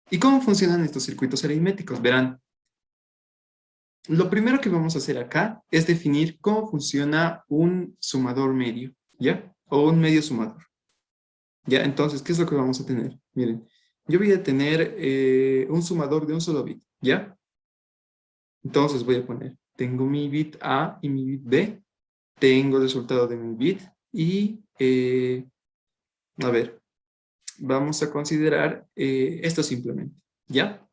¿Y cómo funcionan estos circuitos aritméticos? Verán, lo primero que vamos a hacer acá es definir cómo funciona un sumador medio, ¿ya? O un medio sumador. ¿Ya? Entonces, ¿qué es lo que vamos a tener? Miren, yo voy a tener un sumador de un solo bit, ¿ya? Entonces voy a poner, tengo mi bit A y mi bit B, tengo el resultado de mi bit y, a ver, vamos a considerar esto simplemente, ¿ya?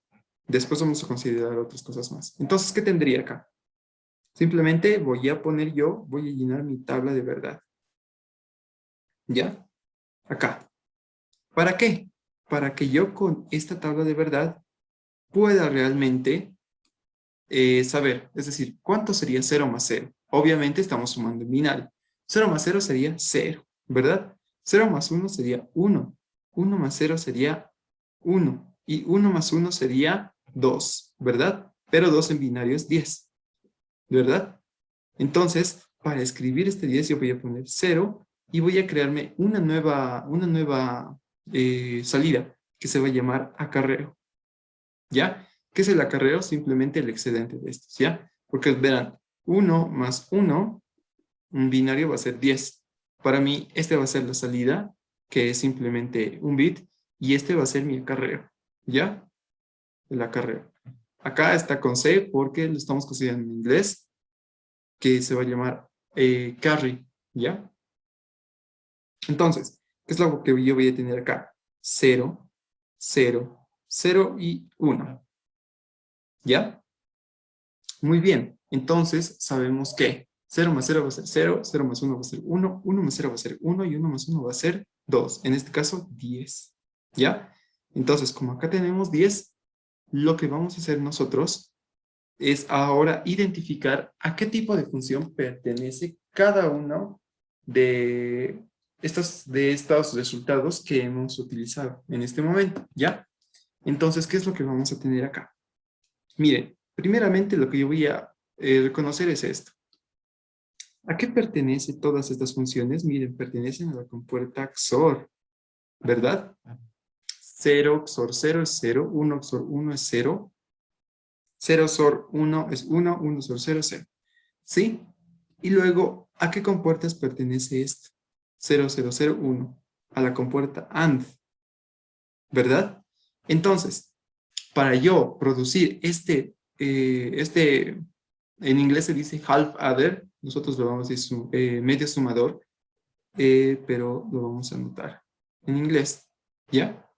Después vamos a considerar otras cosas más. Entonces, ¿qué tendría acá? Simplemente voy a poner yo, voy a llenar mi tabla de verdad, ¿ya? Acá. ¿Para qué? Para que yo con esta tabla de verdad pueda realmente saber, es decir, ¿cuánto sería 0 más 0? Obviamente estamos sumando en binario. 0 más 0 sería 0, ¿verdad? 0 más 1 sería 1. 1 más 0 sería 1. Y 1 más 1 sería 2, ¿verdad? Pero 2 en binario es 10, ¿verdad? Entonces, para escribir este 10 yo voy a poner 0 y voy a crearme una nueva salida que se va a llamar acarreo, ¿ya? ¿Qué es el acarreo? Simplemente el excedente de estos, ¿ya? Porque verán, 1 más 1, un binario va a ser 10. Para mí, este va a ser la salida, que es simplemente un bit, y este va a ser mi acarreo, ¿ya? El acarreo. Acá está con C porque lo estamos considerando en inglés, que se va a llamar carry, ¿ya? Entonces, ¿qué es lo que yo voy a tener acá? 0, 0, 0 y 1, ¿ya? Muy bien, entonces sabemos que 0 más 0 va a ser 0, 0 más 1 va a ser 1, 1 más 0 va a ser 1 y 1 más 1 va a ser 2. En este caso, 10. ¿Ya? Entonces, como acá tenemos 10, lo que vamos a hacer nosotros es ahora identificar a qué tipo de función pertenece cada uno de estos resultados que hemos utilizado en este momento. ¿Ya? Entonces, ¿qué es lo que vamos a tener acá? Miren, primeramente lo que yo voy a reconocer es esto. ¿A qué pertenecen todas estas funciones? Miren, pertenecen a la compuerta XOR, ¿verdad? 0 XOR 0 es 0, 1 XOR 1 es 0, 0 XOR 1 es 1, 1 XOR 0 es 0. ¿Sí? Y luego, ¿a qué compuertas pertenece esto? 0, 0, 0, 1. A la compuerta AND, ¿verdad? Entonces, para yo producir en inglés se dice half adder, nosotros lo vamos a decir medio sumador, pero lo vamos a anotar en inglés, ¿ya?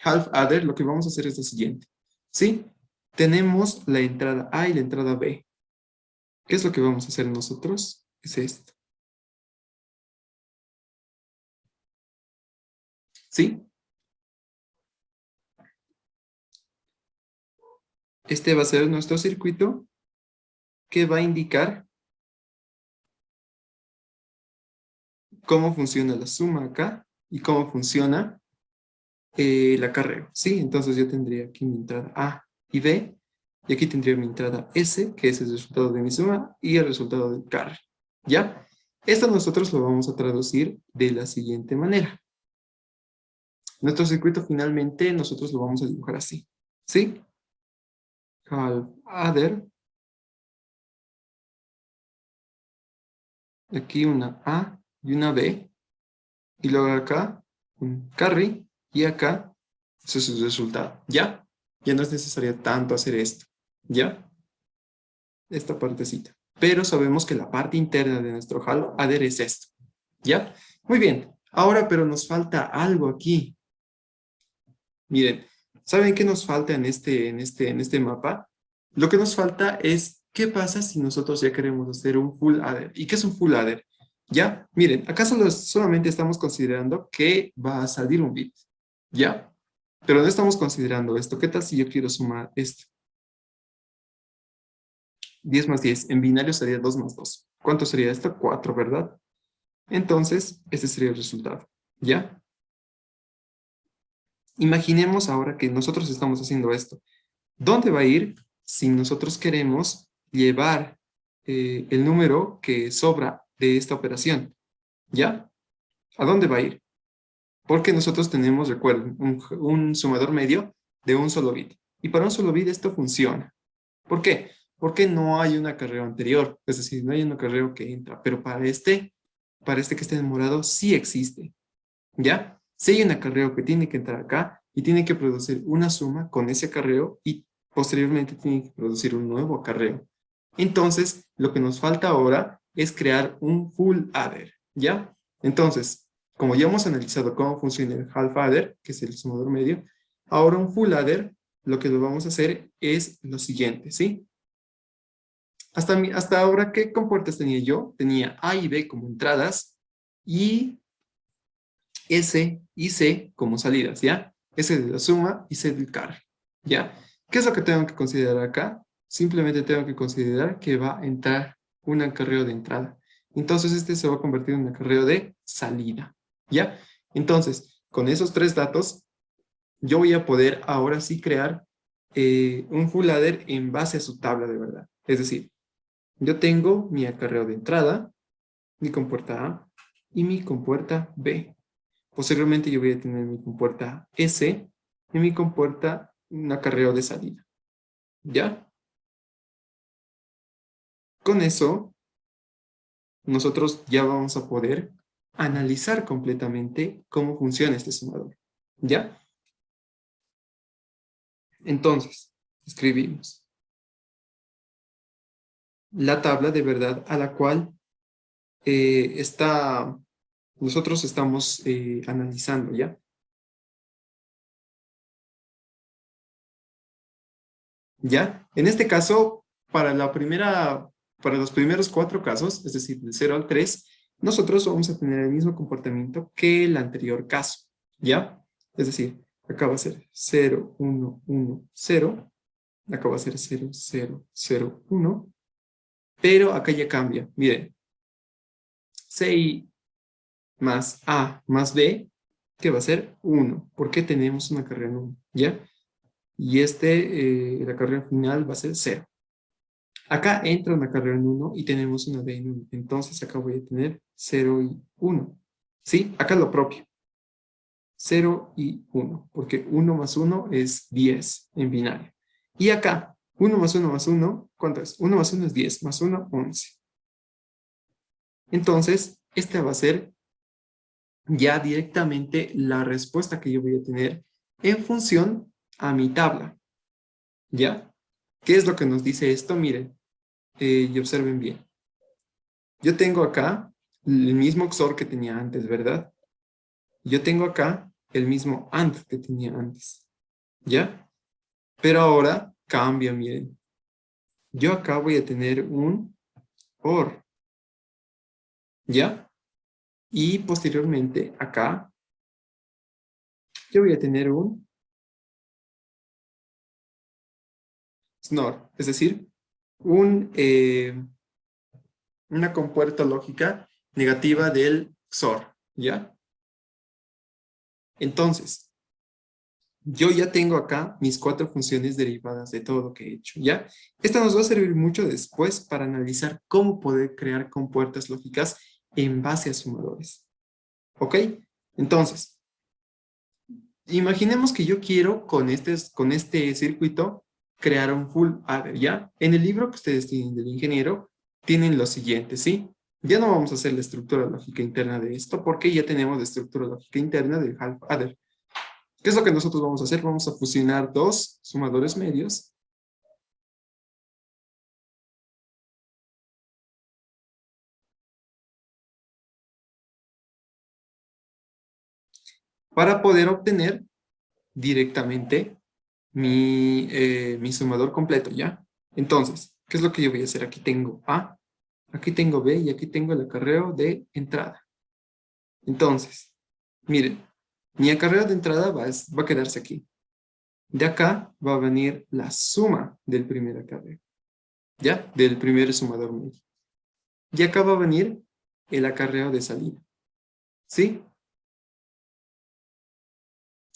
Half adder, lo que vamos a hacer es lo siguiente, ¿sí? Tenemos la entrada A y la entrada B. ¿Qué es lo que vamos a hacer nosotros? Es esto, ¿sí? Este va a ser nuestro circuito que va a indicar cómo funciona la suma acá y cómo funciona el acarreo, ¿sí? Entonces yo tendría aquí mi entrada A y B, y aquí tendría mi entrada S, que es el resultado de mi suma, y el resultado del carry, ¿ya? Esto nosotros lo vamos a traducir de la siguiente manera. Nuestro circuito finalmente nosotros lo vamos a dibujar así, ¿sí? Half adder, aquí una A y una B, y luego acá un carry, y acá ese es el resultado, ¿ya? Ya no es necesario tanto hacer esto, ¿ya? Esta partecita. Pero sabemos que la parte interna de nuestro half adder es esto, ¿ya? Muy bien. Ahora, pero nos falta algo aquí. Miren, ¿saben qué nos falta en este mapa? Lo que nos falta es, ¿qué pasa si nosotros ya queremos hacer un full adder? ¿Y qué es un full adder? ¿Ya? Miren, acá solamente estamos considerando que va a salir un bit, ¿ya? Pero no estamos considerando esto. ¿Qué tal si yo quiero sumar esto? 10 más 10. En binario sería 2 más 2. ¿Cuánto sería esto? 4, ¿verdad? Entonces, este sería el resultado, ¿ya? Imaginemos ahora que nosotros estamos haciendo esto. ¿Dónde va a ir si nosotros queremos llevar el número que sobra de esta operación? ¿Ya? ¿A dónde va a ir? Porque nosotros tenemos, recuerden, un sumador medio de un solo bit. Y para un solo bit esto funciona. ¿Por qué? Porque no hay un acarreo anterior. Es decir, no hay un acarreo que entra. Pero para este que está en morado, sí existe. ¿Ya? Si hay un acarreo que tiene que entrar acá y tiene que producir una suma con ese acarreo y posteriormente tiene que producir un nuevo acarreo. Entonces, lo que nos falta ahora es crear un full adder, ¿ya? Entonces, como ya hemos analizado cómo funciona el half adder, que es el sumador medio, ahora un full adder, lo que lo vamos a hacer es lo siguiente, ¿sí? Hasta ahora, ¿qué compuertas tenía yo? Tenía A y B como entradas y S y C como salidas, ¿ya? S de la suma y C del carry, ¿ya? ¿Qué es lo que tengo que considerar acá? Simplemente tengo que considerar que va a entrar un acarreo de entrada. Entonces este se va a convertir en un acarreo de salida, ¿ya? Entonces, con esos tres datos, yo voy a poder ahora sí crear un full adder en base a su tabla de verdad. Es decir, yo tengo mi acarreo de entrada, mi compuerta A y mi compuerta B. Posteriormente yo voy a tener mi compuerta S y mi compuerta un acarreo de salida. ¿Ya? Con eso, nosotros ya vamos a poder analizar completamente cómo funciona este sumador. ¿Ya? Entonces, escribimos la tabla de verdad a la cual nosotros estamos analizando, ¿ya? ¿Ya? En este caso, para los primeros 4 casos, es decir, del 0 al 3, nosotros vamos a tener el mismo comportamiento que el anterior caso, ¿ya? Es decir, acá va a ser 0, 1, 1, 0, acá va a ser 0, 0, 0, 1, pero acá ya cambia. Miren, C más A más B, que va a ser 1, porque tenemos una carrera en 1, ¿ya? Y la carrera final va a ser 0. Acá entra una carrera en 1 y tenemos una B en 1. Entonces acá voy a tener 0 y 1. ¿Sí? Acá lo propio. 0 y 1. Porque 1 más 1 es 10 en binario. Y acá, 1 más 1 más 1, ¿cuánto es? 1 más 1 es 10, más 1, 11. Entonces, esta va a ser ya directamente la respuesta que yo voy a tener en función a mi tabla. ¿Ya? ¿Qué es lo que nos dice esto? Miren, y observen bien. Yo tengo acá el mismo XOR que tenía antes, ¿verdad? Yo tengo acá el mismo AND que tenía antes, ¿ya? Pero ahora cambia, miren. Yo acá voy a tener un OR, ¿ya? Y posteriormente acá yo voy a tener un SNOR, es decir, una compuerta lógica negativa del XOR, ¿ya? Entonces, yo ya tengo acá mis 4 funciones derivadas de todo lo que he hecho, ¿ya? Esta nos va a servir mucho después para analizar cómo poder crear compuertas lógicas en base a sumadores, ¿ok? Entonces, imaginemos que yo quiero con este circuito crear un full adder, ¿ya? En el libro que ustedes tienen del ingeniero, tienen lo siguiente, ¿sí? Ya no vamos a hacer la estructura lógica interna de esto porque ya tenemos la estructura lógica interna del half adder. ¿Qué es lo que nosotros vamos a hacer? Vamos a fusionar 2 sumadores medios para poder obtener directamente mi sumador completo, ¿ya? Entonces, ¿qué es lo que yo voy a hacer? Aquí tengo A, aquí tengo B y aquí tengo el acarreo de entrada. Entonces, miren, mi acarreo de entrada va a quedarse aquí. De acá va a venir la suma del primer acarreo, ¿ya? Del primer sumador medio. Y acá va a venir el acarreo de salida, ¿sí?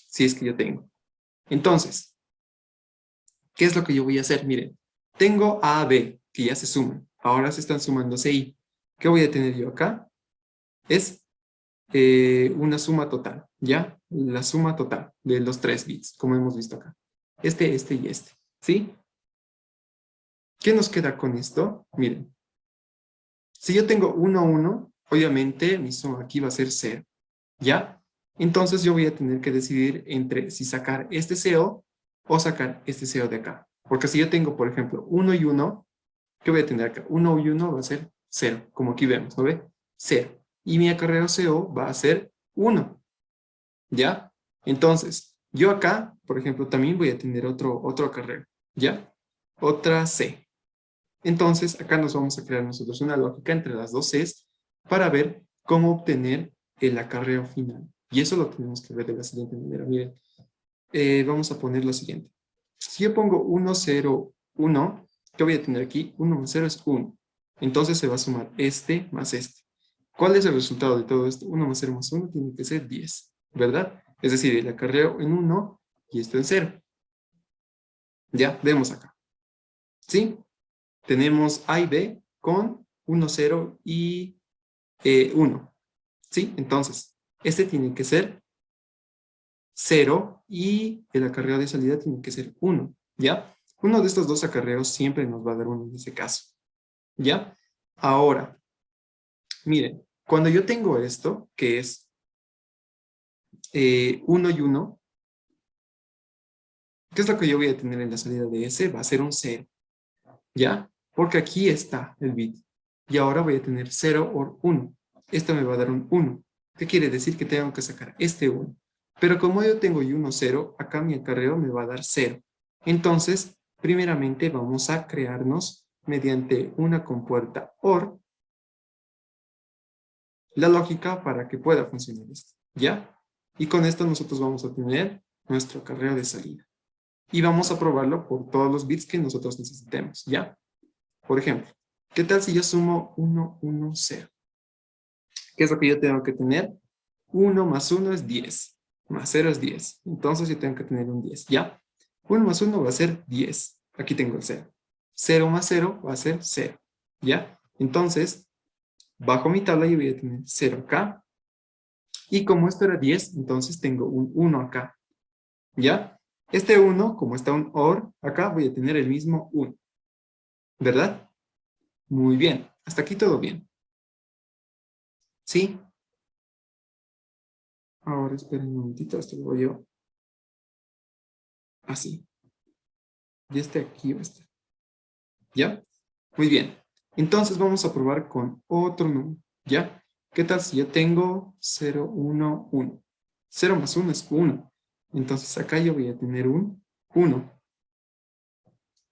Si es que yo tengo. Entonces, ¿qué es lo que yo voy a hacer? Miren, tengo A, B, que ya se suman. Ahora se están sumando C, I. ¿Qué voy a tener yo acá? Es una suma total, ¿ya? La suma total de los 3 bits, como hemos visto acá. Este y este, ¿sí? ¿Qué nos queda con esto? Miren, si yo tengo 1, 1, obviamente mi suma aquí va a ser 0, ¿ya? Entonces yo voy a tener que decidir entre si sacar este CO o sacar este CO de acá. Porque si yo tengo, por ejemplo, 1 y 1, ¿qué voy a tener acá? 1 y 1 va a ser 0, como aquí vemos, ¿no ve? 0. Y mi acarreo CO va a ser 1, ¿ya? Entonces, yo acá, por ejemplo, también voy a tener otro acarreo, ¿ya? Otra C. Entonces, acá nos vamos a crear nosotros una lógica entre las dos Cs para ver cómo obtener el acarreo final. Y eso lo tenemos que ver de la siguiente manera. Miren, vamos a poner lo siguiente. Si yo pongo 1, 0, 1, ¿qué voy a tener aquí? 1 más 0 es 1. Entonces se va a sumar este más este. ¿Cuál es el resultado de todo esto? 1 más 0 más 1 tiene que ser 10, ¿verdad? Es decir, el acarreo en 1 y esto en 0. Ya, vemos acá. ¿Sí? Tenemos A y B con 1, 0 y 1. ¿Sí? Entonces, este tiene que ser 0 y el acarreo de salida tiene que ser 1. ¿Ya? Uno de estos dos acarreos siempre nos va a dar 1 en ese caso. ¿Ya? Ahora, miren, cuando yo tengo esto, que es 1 y 1, ¿qué es lo que yo voy a tener en la salida de S? Va a ser un 0. ¿Ya? Porque aquí está el bit. Y ahora voy a tener 0 o 1. Esto me va a dar un 1. ¿Qué quiere decir? Que tengo que sacar este 1. Pero como yo tengo y 1, 0, acá mi acarreo me va a dar 0. Entonces, primeramente vamos a crearnos mediante una compuerta OR la lógica para que pueda funcionar esto. ¿Ya? Y con esto nosotros vamos a tener nuestro acarreo de salida. Y vamos a probarlo por todos los bits que nosotros necesitemos. ¿Ya? Por ejemplo, ¿qué tal si yo sumo 1, 1, 0? ¿Qué es lo que yo tengo que tener? 1 más 1 es 10, más 0 es 10. Entonces yo tengo que tener un 10, ¿ya? 1 más 1 va a ser 10. Aquí tengo el 0. 0 más 0 va a ser 0, ¿ya? Entonces, bajo mi tabla yo voy a tener 0 acá. Y como esto era 10, entonces tengo un 1 acá, ¿ya? Este 1, como está un OR, acá voy a tener el mismo 1, ¿verdad? Muy bien, hasta aquí todo bien. ¿Sí? Ahora esperen un momentito, esto lo voy yo así. Y este aquí va a estar. ¿Ya? Muy bien. Entonces vamos a probar con otro número. ¿Ya? ¿Qué tal si yo tengo 0, 1, 1? 0 más 1 es 1. Entonces acá yo voy a tener un 1.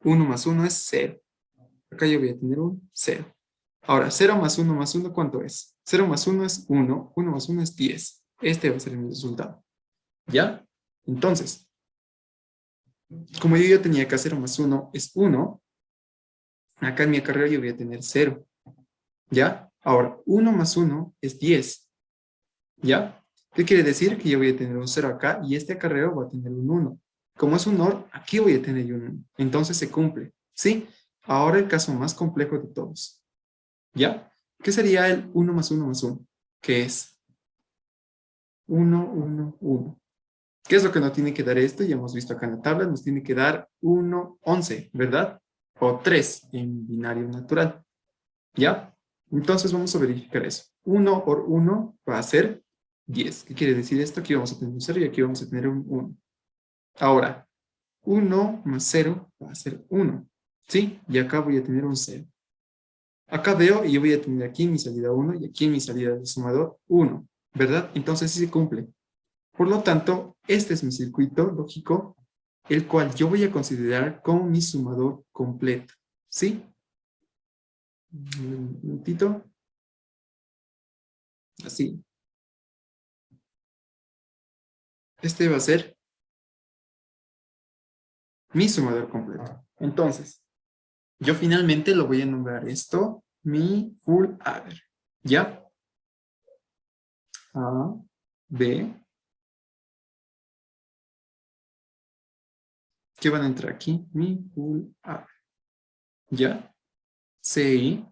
1 más 1 es 0. Acá yo voy a tener un 0. Ahora, 0 más 1, ¿cuánto es? 0 más 1 es 1. 1 más 1 es 10. Este va a ser mi resultado. ¿Ya? Entonces, como yo ya tenía acá 0 más 1 es 1, acá en mi acarreo yo voy a tener 0. ¿Ya? Ahora, 1 más 1 es 10. ¿Ya? ¿Qué quiere decir? Que yo voy a tener un 0 acá y este acarreo va a tener un 1. Como es un OR, aquí voy a tener un 1. Entonces se cumple. ¿Sí? Ahora el caso más complejo de todos. ¿Ya? ¿Qué sería el 1 más 1 más 1? ¿Qué es? 1, 1, 1. ¿Qué es lo que nos tiene que dar esto? Ya hemos visto acá en la tabla, nos tiene que dar 1, 11, ¿verdad? O 3 en binario natural. ¿Ya? Entonces vamos a verificar eso. 1 por 1 va a ser 10. ¿Qué quiere decir esto? Aquí vamos a tener un 0 y aquí vamos a tener un 1. Ahora, 1 más 0 va a ser 1. ¿Sí? Y acá voy a tener un 0. Acá veo y yo voy a tener aquí en mi salida 1 y aquí en mi salida del sumador 1. ¿Verdad? Entonces sí se cumple. Por lo tanto, este es mi circuito lógico, el cual yo voy a considerar como mi sumador completo. ¿Sí? Un momentito. Así. Este va a ser mi sumador completo. Entonces, yo finalmente lo voy a nombrar esto mi full adder. ¿Ya? A, B. ¿Qué van a entrar aquí? Mi full adder. ¿Ya? C, I.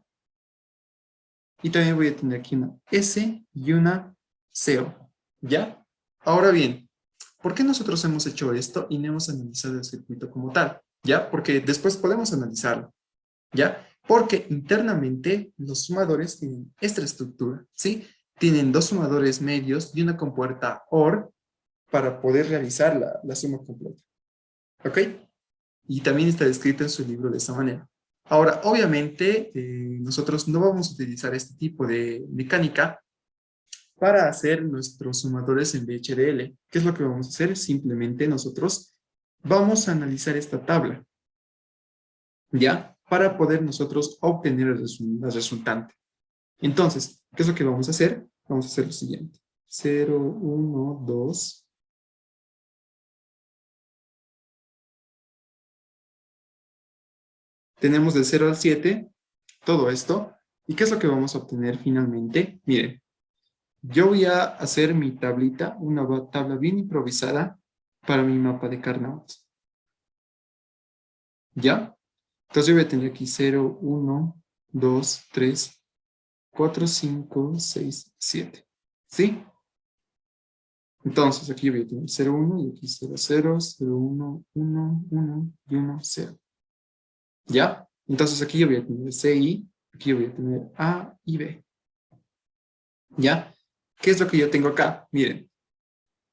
Y también voy a tener aquí una S y una 0. ¿Ya? Ahora bien, ¿por qué nosotros hemos hecho esto y no hemos analizado el circuito como tal? ¿Ya? Porque después podemos analizarlo. ¿Ya? Porque internamente los sumadores tienen esta estructura, ¿sí? Tienen dos sumadores medios y una compuerta OR para poder realizar la suma completa. ¿Ok? Y también está descrito en su libro de esa manera. Ahora, obviamente, nosotros no vamos a utilizar este tipo de mecánica para hacer nuestros sumadores en VHDL. ¿Qué es lo que vamos a hacer? Simplemente nosotros vamos a analizar esta tabla, ¿ya? Para poder nosotros obtener el resultante. Entonces, ¿qué es lo que vamos a hacer? Vamos a hacer lo siguiente. 0, 1, 2. Tenemos del 0 al 7 todo esto. ¿Y qué es lo que vamos a obtener finalmente? Miren, yo voy a hacer mi tablita, una tabla bien improvisada para mi mapa de Carnot. ¿Ya? Entonces yo voy a tener aquí 0, 1, 2, 3, 4, 5, 6, 7. ¿Sí? Entonces aquí voy a tener 0, 1 y aquí 0, 0, 0, 1, 1, 1 y 1, 0. ¿Ya? Entonces aquí yo voy a tener C, I, aquí yo voy a tener A y B. ¿Ya? ¿Qué es lo que yo tengo acá? Miren,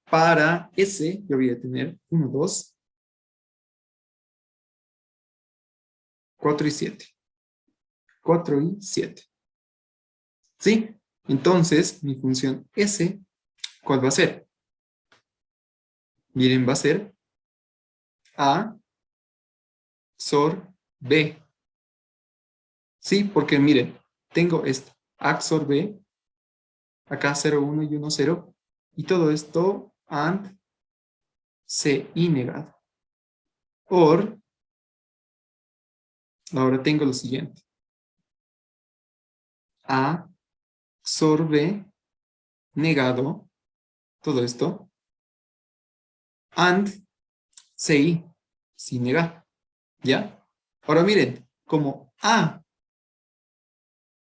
para S yo voy a tener 1, 2, 4 y 7. 4 y 7. ¿Sí? Entonces, mi función S, ¿cuál va a ser? Miren, va a ser A, XOR, B. ¿Sí? Porque miren, tengo esto, A XOR B, acá 0, 1 y 1, 0, y todo esto AND C I negado. OR, ahora tengo lo siguiente. A, XOR B, negado, todo esto, AND CI, sin negar, ¿ya? Ahora miren, como A,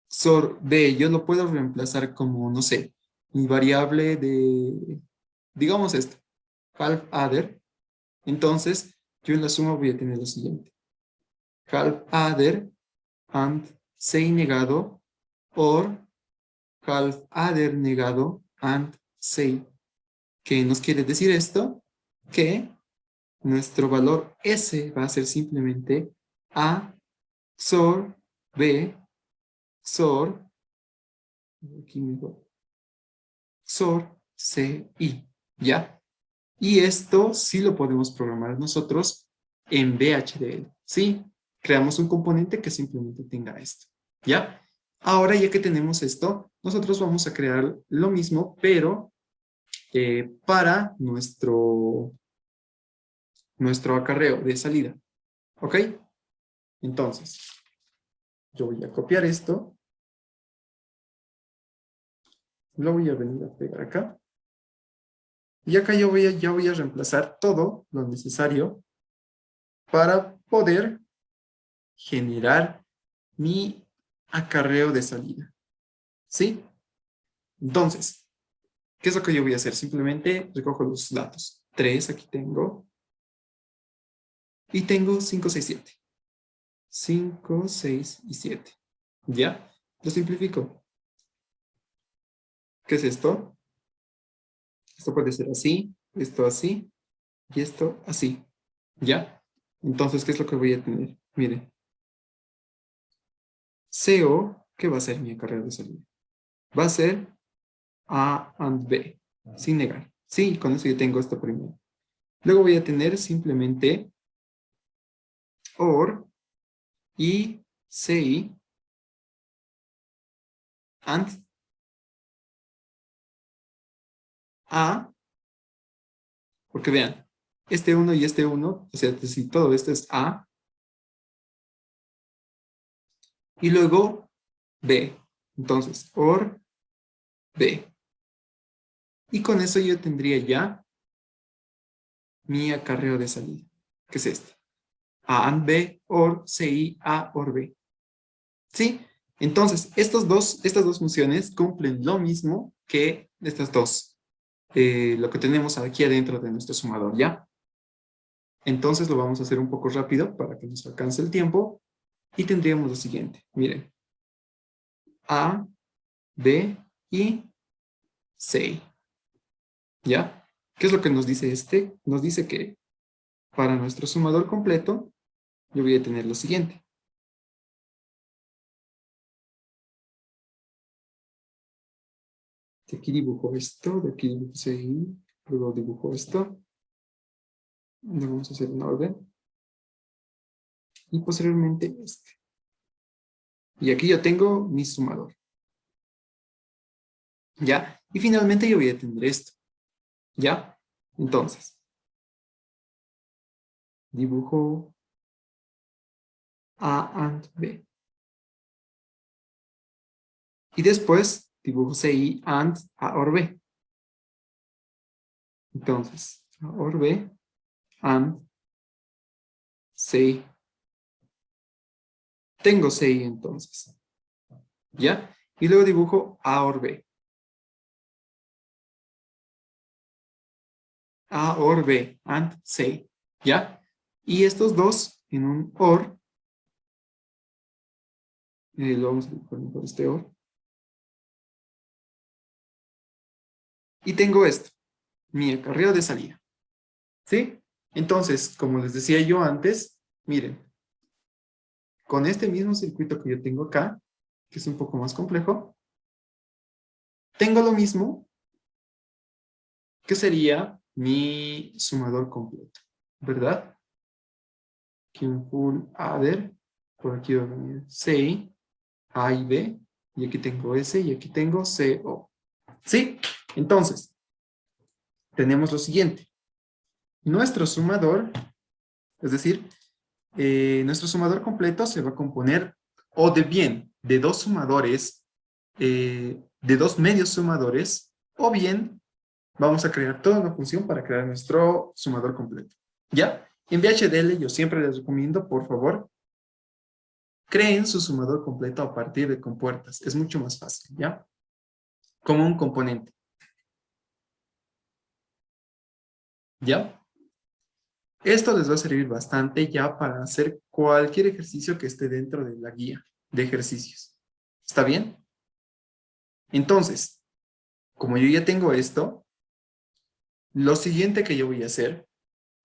XOR B, yo lo puedo reemplazar como, no sé, mi variable de, digamos esto, half adder, entonces yo en la suma voy a tener lo siguiente. Half adder and say negado or half adder negado and say. ¿Qué nos quiere decir esto? Que nuestro valor S va a ser simplemente A XOR B XOR aquí mejor, XOR C I, ¿ya? Y esto sí lo podemos programar nosotros en VHDL, ¿sí? Creamos un componente que simplemente tenga esto, ¿ya? Ahora ya que tenemos esto, nosotros vamos a crear lo mismo, pero para nuestro acarreo de salida, ¿ok? Entonces, yo voy a copiar esto, lo voy a venir a pegar acá, y acá ya voy a reemplazar todo lo necesario para poder generar mi acarreo de salida. ¿Sí? Entonces, ¿qué es lo que yo voy a hacer? Simplemente recojo los datos. 3 aquí tengo. Y tengo 5, 6, 7. 5, 6 y 7. ¿Ya? Lo simplifico. ¿Qué es esto? Esto puede ser así, esto así y esto así. ¿Ya? Entonces, ¿qué es lo que voy a tener? Miren. CO, ¿qué va a ser mi acarreo de salida? Va a ser A and B, sin negar. Sí, con eso yo tengo esto primero. Luego voy a tener simplemente OR y CI and A, porque vean, este 1 y este 1, o sea, si todo esto es A, y luego B. Entonces, OR B. Y con eso yo tendría ya mi acarreo de salida, que es este. A and B, OR, CI, A, OR B. ¿Sí? Entonces, estas dos funciones cumplen lo mismo que estas dos, lo que tenemos aquí adentro de nuestro sumador, ¿ya? Entonces lo vamos a hacer un poco rápido para que nos alcance el tiempo y tendríamos lo siguiente. Miren, A, B y C, ¿ya? ¿Qué es lo que nos dice este? Nos dice que para nuestro sumador completo, yo voy a tener lo siguiente. De aquí dibujo esto, de aquí dibujo CI, luego dibujo esto. Le vamos a hacer un orden. Y posteriormente este. Y aquí yo tengo mi sumador. ¿Ya? Y finalmente yo voy a tener esto. ¿Ya? Entonces, dibujo A and B. Y después dibujo CI and A or B. Entonces, A or B and CI. Tengo CI entonces. ¿Ya? Y luego dibujo A or B. A or B and CI. ¿Ya? Y estos dos en un OR. Lo vamos a dibujar por este OR. Y tengo esto. Mi acarreo de salida. ¿Sí? Entonces, como les decía yo antes, miren, con este mismo circuito que yo tengo acá, que es un poco más complejo, tengo lo mismo que sería mi sumador completo, ¿verdad? Aquí un full adder, por aquí va a venir C, A y B, y aquí tengo S y aquí tengo CO. ¿Sí? Entonces, tenemos lo siguiente. Nuestro sumador, es decir, nuestro sumador completo se va a componer o de bien de dos sumadores, de dos medios sumadores, o bien vamos a crear toda una función para crear nuestro sumador completo. ¿Ya? En VHDL yo siempre les recomiendo, por favor, creen su sumador completo a partir de compuertas. Es mucho más fácil, ¿ya? Como un componente. ¿Ya? Esto les va a servir bastante ya para hacer cualquier ejercicio que esté dentro de la guía de ejercicios. ¿Está bien? Entonces, como yo ya tengo esto, lo siguiente que yo voy a hacer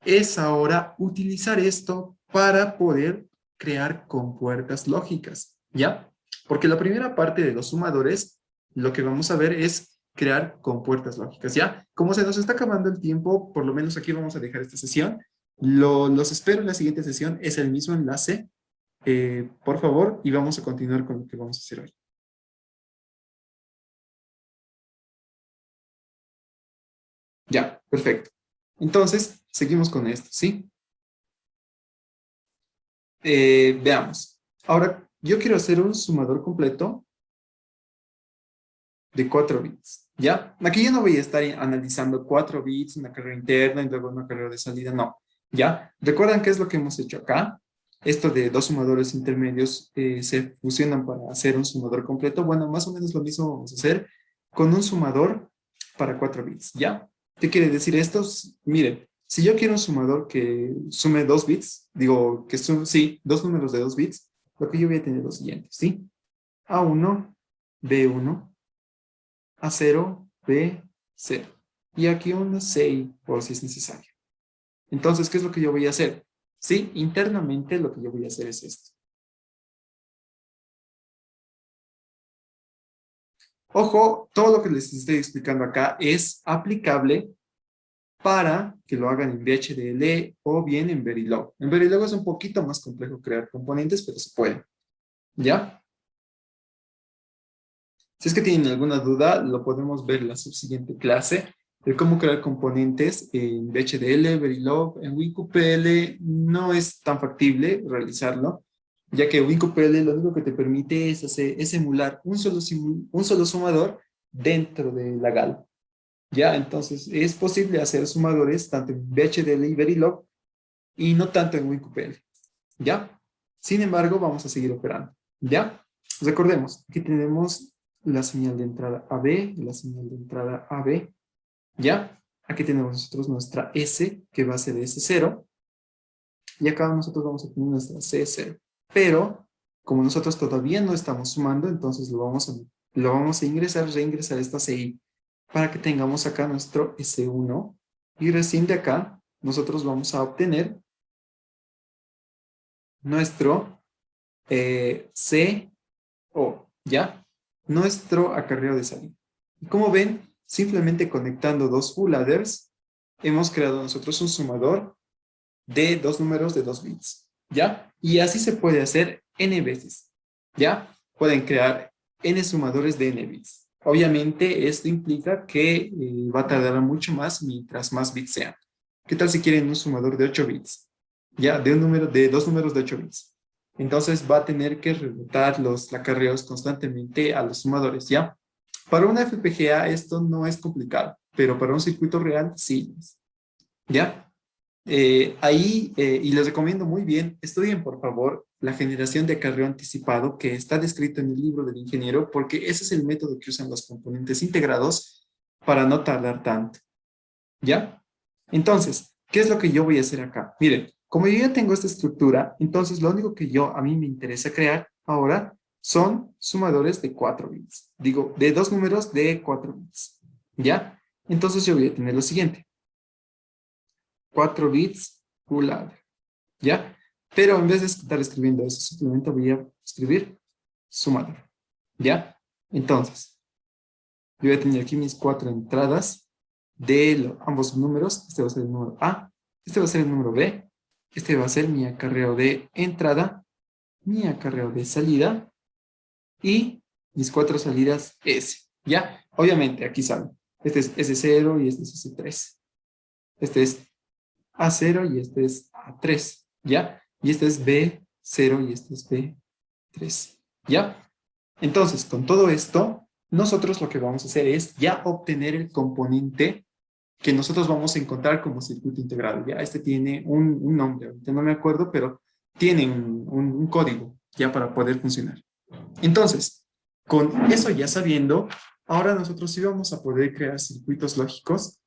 es ahora utilizar esto para poder crear compuertas lógicas, ¿ya? Porque la primera parte de los sumadores, lo que vamos a ver es crear compuertas lógicas, ¿ya? Como se nos está acabando el tiempo, por lo menos aquí vamos a dejar esta sesión. Los espero en la siguiente sesión, es el mismo enlace, por favor, y vamos a continuar con lo que vamos a hacer hoy. Ya, perfecto. Entonces, seguimos con esto, ¿sí? Veamos. Ahora, yo quiero hacer un sumador completo de 4 bits, ¿ya? Aquí yo no voy a estar analizando 4 bits, una carrera interna y luego una carrera de salida, no, ¿ya? ¿Recuerdan qué es lo que hemos hecho acá? Esto de dos sumadores intermedios se fusionan para hacer un sumador completo. Bueno, más o menos lo mismo vamos a hacer con un sumador para 4 bits, ¿ya? ¿Qué quiere decir esto? Miren, si yo quiero un sumador que sume 2 bits, digo que sume, sí, dos números de 2 bits, lo que yo voy a tener es lo siguiente, ¿sí? A1, B1, A0, B0. Y aquí un 6 por si es necesario. Entonces, ¿qué es lo que yo voy a hacer? Sí, internamente lo que yo voy a hacer es esto. Ojo, todo lo que les estoy explicando acá es aplicable para que lo hagan en VHDL o bien en Verilog. En Verilog es un poquito más complejo crear componentes, pero se puede. ¿Ya? Si es que tienen alguna duda, lo podemos ver en la subsiguiente clase de cómo crear componentes en VHDL, Verilog. En WinQPL no es tan factible realizarlo, ya que WinQPL lo único que te permite es emular un solo sumador dentro de la GAL. ¿Ya? Entonces, es posible hacer sumadores tanto en VHDL y Verilog y no tanto en WinQPL. ¿Ya? Sin embargo, vamos a seguir operando. ¿Ya? Recordemos, aquí tenemos la señal de entrada AB, la señal de entrada AB, ¿ya? Aquí tenemos nosotros nuestra S, que va a ser S0, y acá nosotros vamos a tener nuestra C0. Pero, como nosotros todavía no estamos sumando, entonces lo vamos a ingresar, reingresar esta CI, para que tengamos acá nuestro S1, y recién de acá, nosotros vamos a obtener nuestro CO, ¿ya? Nuestro acarreo de salida. Y como ven, simplemente conectando dos full adders, hemos creado nosotros un sumador de dos números de 2 bits, ¿ya? Y así se puede hacer n veces, ¿ya? Pueden crear n sumadores de n bits. Obviamente, esto implica que va a tardar mucho más mientras más bits sean. ¿Qué tal si quieren un sumador de 8 bits? ¿Ya? De dos números de 8 bits. Entonces va a tener que rebotar los acarreos constantemente a los sumadores, ¿ya? Para una FPGA esto no es complicado, pero para un circuito real sí es, ¿ya? Y les recomiendo muy bien, estudien por favor la generación de acarreo anticipado que está descrito en el libro del ingeniero, porque ese es el método que usan los componentes integrados para no tardar tanto, ¿ya? Entonces, ¿qué es lo que yo voy a hacer acá? Miren, como yo ya tengo esta estructura, entonces lo único que a mí me interesa crear ahora son sumadores de 4 bits. Digo, de dos números de 4 bits, ¿ya? Entonces yo voy a tener lo siguiente. 4 bits full adder, ¿ya? Pero en vez de estar escribiendo eso, simplemente voy a escribir sumador, ¿ya? Entonces, yo voy a tener aquí mis 4 entradas de ambos números. Este va a ser el número A, este va a ser el número B, este va a ser mi acarreo de entrada, mi acarreo de salida y mis 4 salidas S, ¿ya? Obviamente, aquí saben, este es S0 y este es S3. Este es A0 y este es A3, ¿ya? Y este es B0 y este es B3, ¿ya? Entonces, con todo esto, nosotros lo que vamos a hacer es ya obtener el componente que nosotros vamos a encontrar como circuito integrado, ¿ya? Este tiene un nombre, ahorita no me acuerdo, pero tiene un código ya para poder funcionar. Entonces, con eso ya sabiendo, ahora nosotros sí vamos a poder crear circuitos lógicos,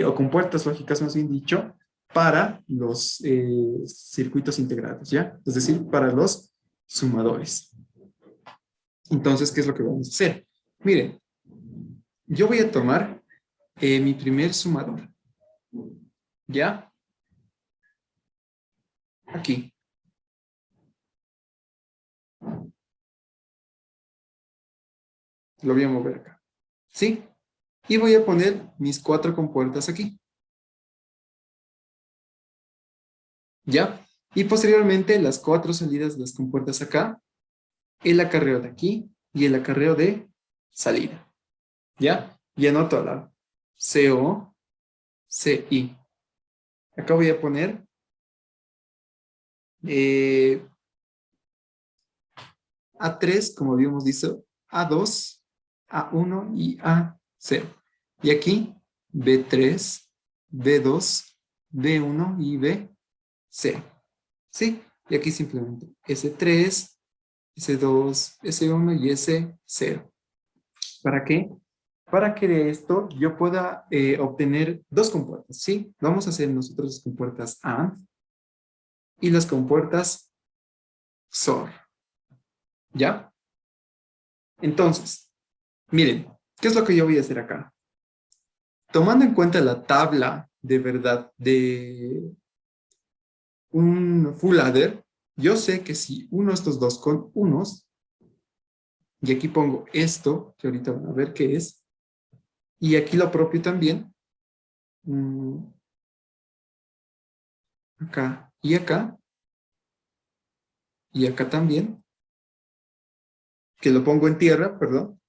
o compuertas lógicas, más bien dicho, para los circuitos integrados, ¿ya? Es decir, para los sumadores. Entonces, ¿qué es lo que vamos a hacer? Miren, yo voy a tomar mi primer sumador, ¿ya? Aquí. Lo voy a mover acá, ¿sí? Y voy a poner mis 4 compuertas aquí, ¿ya? Y posteriormente las 4 salidas de las compuertas acá, el acarreo de aquí y el acarreo de salida, ¿ya? Y anoto al lado. CO, CI. Acá voy a poner A3, como habíamos dicho, A2, A1 y A0. Y aquí B3, B2, B1 y B0. ¿Sí? Y aquí simplemente S3, S2, S1 y S0. ¿Para qué? Para que de esto yo pueda obtener dos compuertas, ¿sí? Vamos a hacer nosotros las compuertas AND y las compuertas XOR, ¿ya? Entonces, miren, ¿qué es lo que yo voy a hacer acá? Tomando en cuenta la tabla de verdad de un full adder, yo sé que si uno de estos dos con unos, y aquí pongo esto, que ahorita van a ver qué es, y aquí lo propio también, acá y acá también, que lo pongo en tierra, perdón,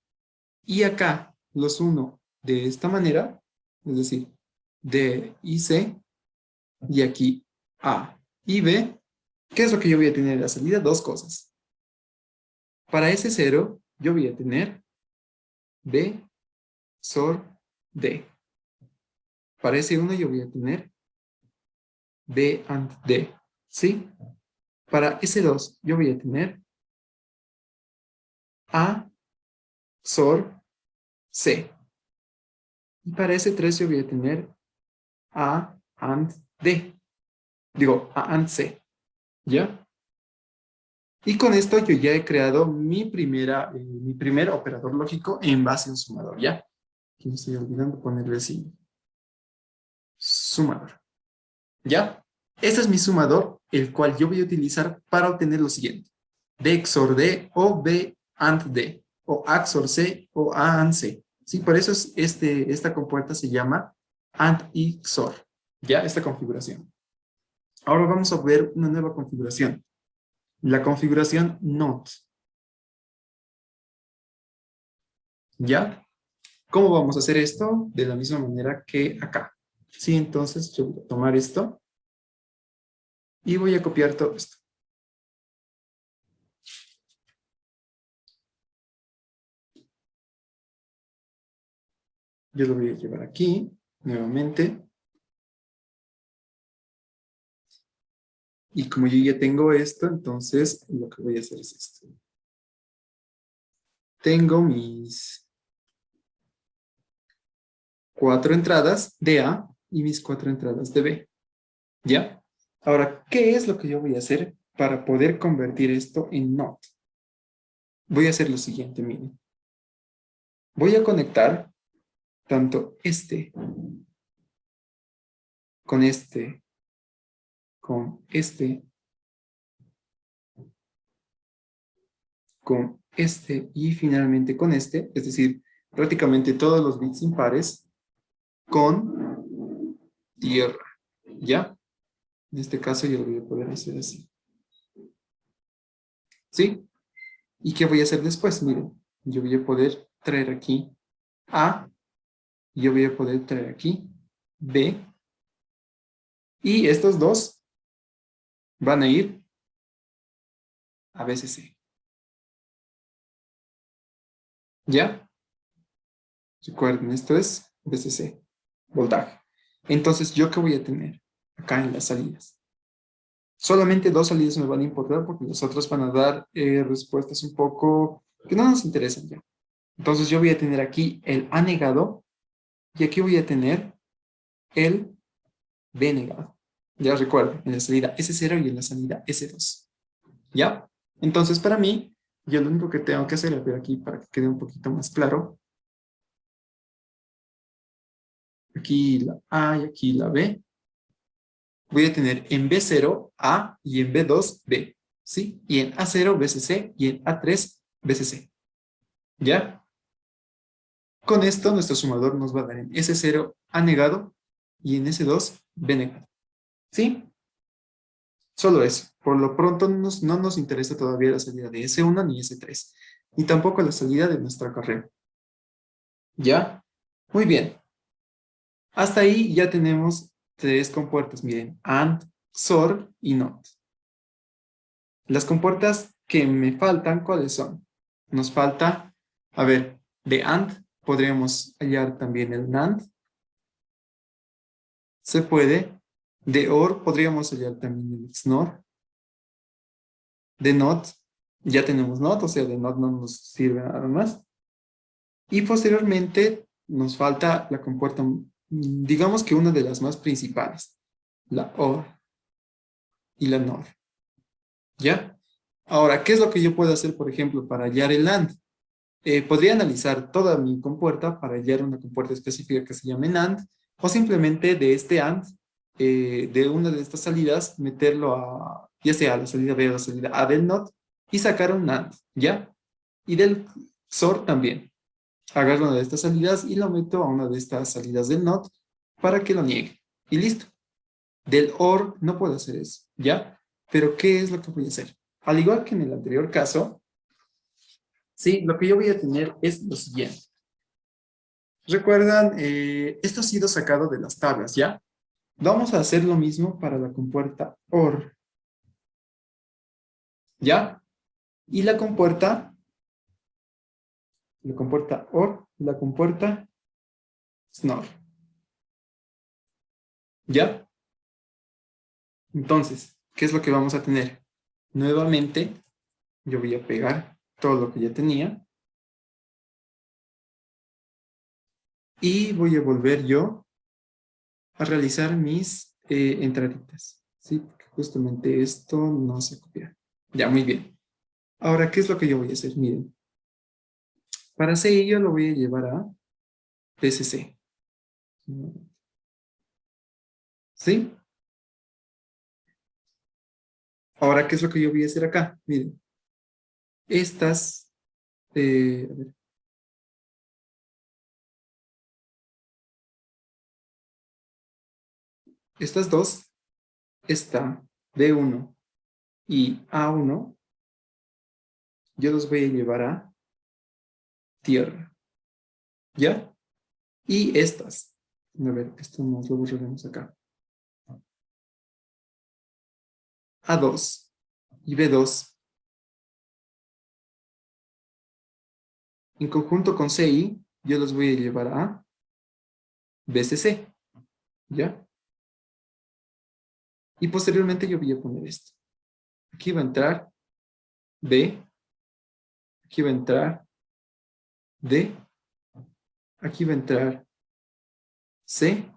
y acá los uno de esta manera, es decir, D y C, y aquí A y B. ¿Qué es lo que yo voy a tener en la salida? Dos cosas. Para ese 0, yo voy a tener B, SOR, D. Para ese 1 yo voy a tener B and D, ¿sí? Para ese 2 yo voy a tener A XOR C. Y para ese 3 yo voy a tener A AND D. Digo, A AND C. ¿Ya? Y con esto yo ya he creado mi primer operador lógico en base a un sumador, ¿ya? Aquí me estoy olvidando ponerle así. Sumador. ¿Ya? Este es mi sumador, el cual yo voy a utilizar para obtener lo siguiente. D XOR D o B AND D. O A XOR C o A AND C. ¿Sí? Por eso es esta compuerta se llama AND y XOR. ¿Ya? Esta configuración. Ahora vamos a ver una nueva configuración. La configuración NOT. ¿Ya? ¿Cómo vamos a hacer esto? De la misma manera que acá. Sí, entonces yo voy a tomar esto y voy a copiar todo esto. Yo lo voy a llevar aquí, nuevamente. Y como yo ya tengo esto, entonces lo que voy a hacer es esto. Tengo mis 4 entradas de A y mis 4 entradas de B. ¿Ya? Ahora, ¿qué es lo que yo voy a hacer para poder convertir esto en NOT? Voy a hacer lo siguiente, miren. Voy a conectar tanto este con este, con este, con este y finalmente con este, es decir, prácticamente todos los bits impares con tierra, ¿ya? En este caso yo lo voy a poder hacer así. ¿Sí? ¿Y qué voy a hacer después? Miren, yo voy a poder traer aquí A, yo voy a poder traer aquí B, y estos dos van a ir a BCC. ¿Ya? Recuerden, esto es BCC, voltaje. Entonces, ¿yo qué voy a tener acá en las salidas? Solamente 2 salidas me van a importar porque los otros van a dar respuestas un poco que no nos interesan ya. Entonces, yo voy a tener aquí el A negado y aquí voy a tener el B negado. Ya recuerden, en la salida S0 y en la salida S2. ¿Ya? Entonces, para mí, yo lo único que tengo que hacer es ver aquí para que quede un poquito más claro. Aquí la A y aquí la B. Voy a tener en B0 A y en B2 B. ¿Sí? Y en A0 BCC y en A3 BCC. ¿Ya? Con esto, nuestro sumador nos va a dar en S0 A negado y en S2 B negado. ¿Sí? Solo eso. Por lo pronto no nos interesa todavía la salida de S1 ni S3. Ni tampoco la salida de nuestra carrera. ¿Ya? Muy bien. Hasta ahí ya tenemos 3 compuertas. Miren, AND, XOR y NOT. Las compuertas que me faltan, ¿cuáles son? Nos falta, a ver, de AND podríamos hallar también el NAND. Se puede. De OR podríamos hallar también el XNOR. De NOT, ya tenemos NOT, o sea, de NOT no nos sirve nada más. Y posteriormente nos falta la compuerta, digamos que una de las más principales, la OR y la NOR. ¿Ya? Ahora, ¿qué es lo que yo puedo hacer, por ejemplo, para hallar el AND? Podría analizar toda mi compuerta para hallar una compuerta específica que se llame NAND, o simplemente de este AND, de una de estas salidas, meterlo a, ya sea a la salida B o la salida A del NOT, y sacar un NAND, ¿ya? Y del XOR también. Agarro una de estas salidas y lo meto a una de estas salidas del NOT para que lo niegue. Y listo. Del OR no puedo hacer eso, ¿ya? Pero ¿qué es lo que voy a hacer? Al igual que en el anterior caso, sí, lo que yo voy a tener es lo siguiente. Recuerdan, esto ha sido sacado de las tablas, ¿ya? Vamos a hacer lo mismo para la compuerta OR, ¿ya? Y la compuerta OR, la compuerta SNOR, ¿ya? Entonces, ¿qué es lo que vamos a tener? Nuevamente, yo voy a pegar todo lo que ya tenía Y voy a volver yo a realizar mis entraditas. ¿Sí? Porque justamente esto no se copia. Ya, muy bien. Ahora, ¿qué es lo que yo voy a hacer? Miren. Para hacer ello lo voy a llevar a PCC. ¿Sí? Ahora, ¿qué es lo que yo voy a hacer acá? Miren. Estas... a ver. Estas dos, esta B1 y A1, yo los voy a llevar a tierra. ¿Ya? Y estas. A ver, esto nos lo borraremos acá. A2 y B2 en conjunto con CI, yo los voy a llevar a BCC, ¿ya? Y posteriormente yo voy a poner esto. Aquí va a entrar B, aquí va a entrar D, aquí va a entrar C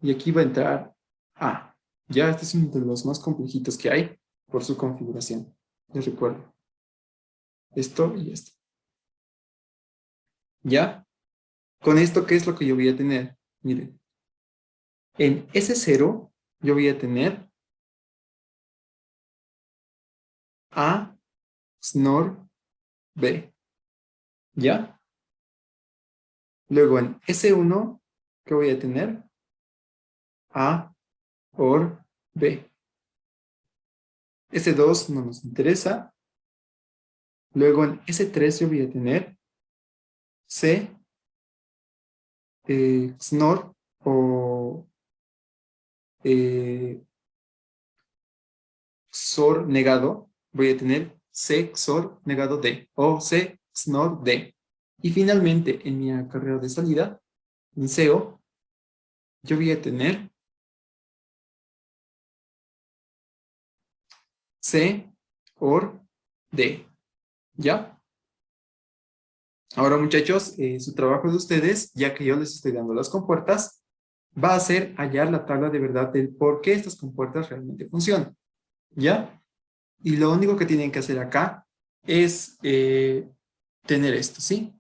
y aquí va a entrar A. Ya, este es uno de los más complejitos que hay por su configuración. Les recuerdo. Esto y esto. ¿Ya? Con esto, ¿qué es lo que yo voy a tener? Miren. En S0 yo voy a tener A, SNOR, B. ¿Ya? Luego en S1, ¿qué voy a tener? A, OR, B. S2 no nos interesa. Luego en S3 yo voy a tener C, XNOR o XOR negado. Voy a tener C, XOR negado D o C, XNOR D. Y finalmente en mi acarreo de salida, en SEO, yo voy a tener C, OR, D. ¿Ya? Ahora, muchachos, su trabajo de ustedes, ya que yo les estoy dando las compuertas, va a ser hallar la tabla de verdad del por qué estas compuertas realmente funcionan. ¿Ya? Y lo único que tienen que hacer acá es tener esto, ¿sí?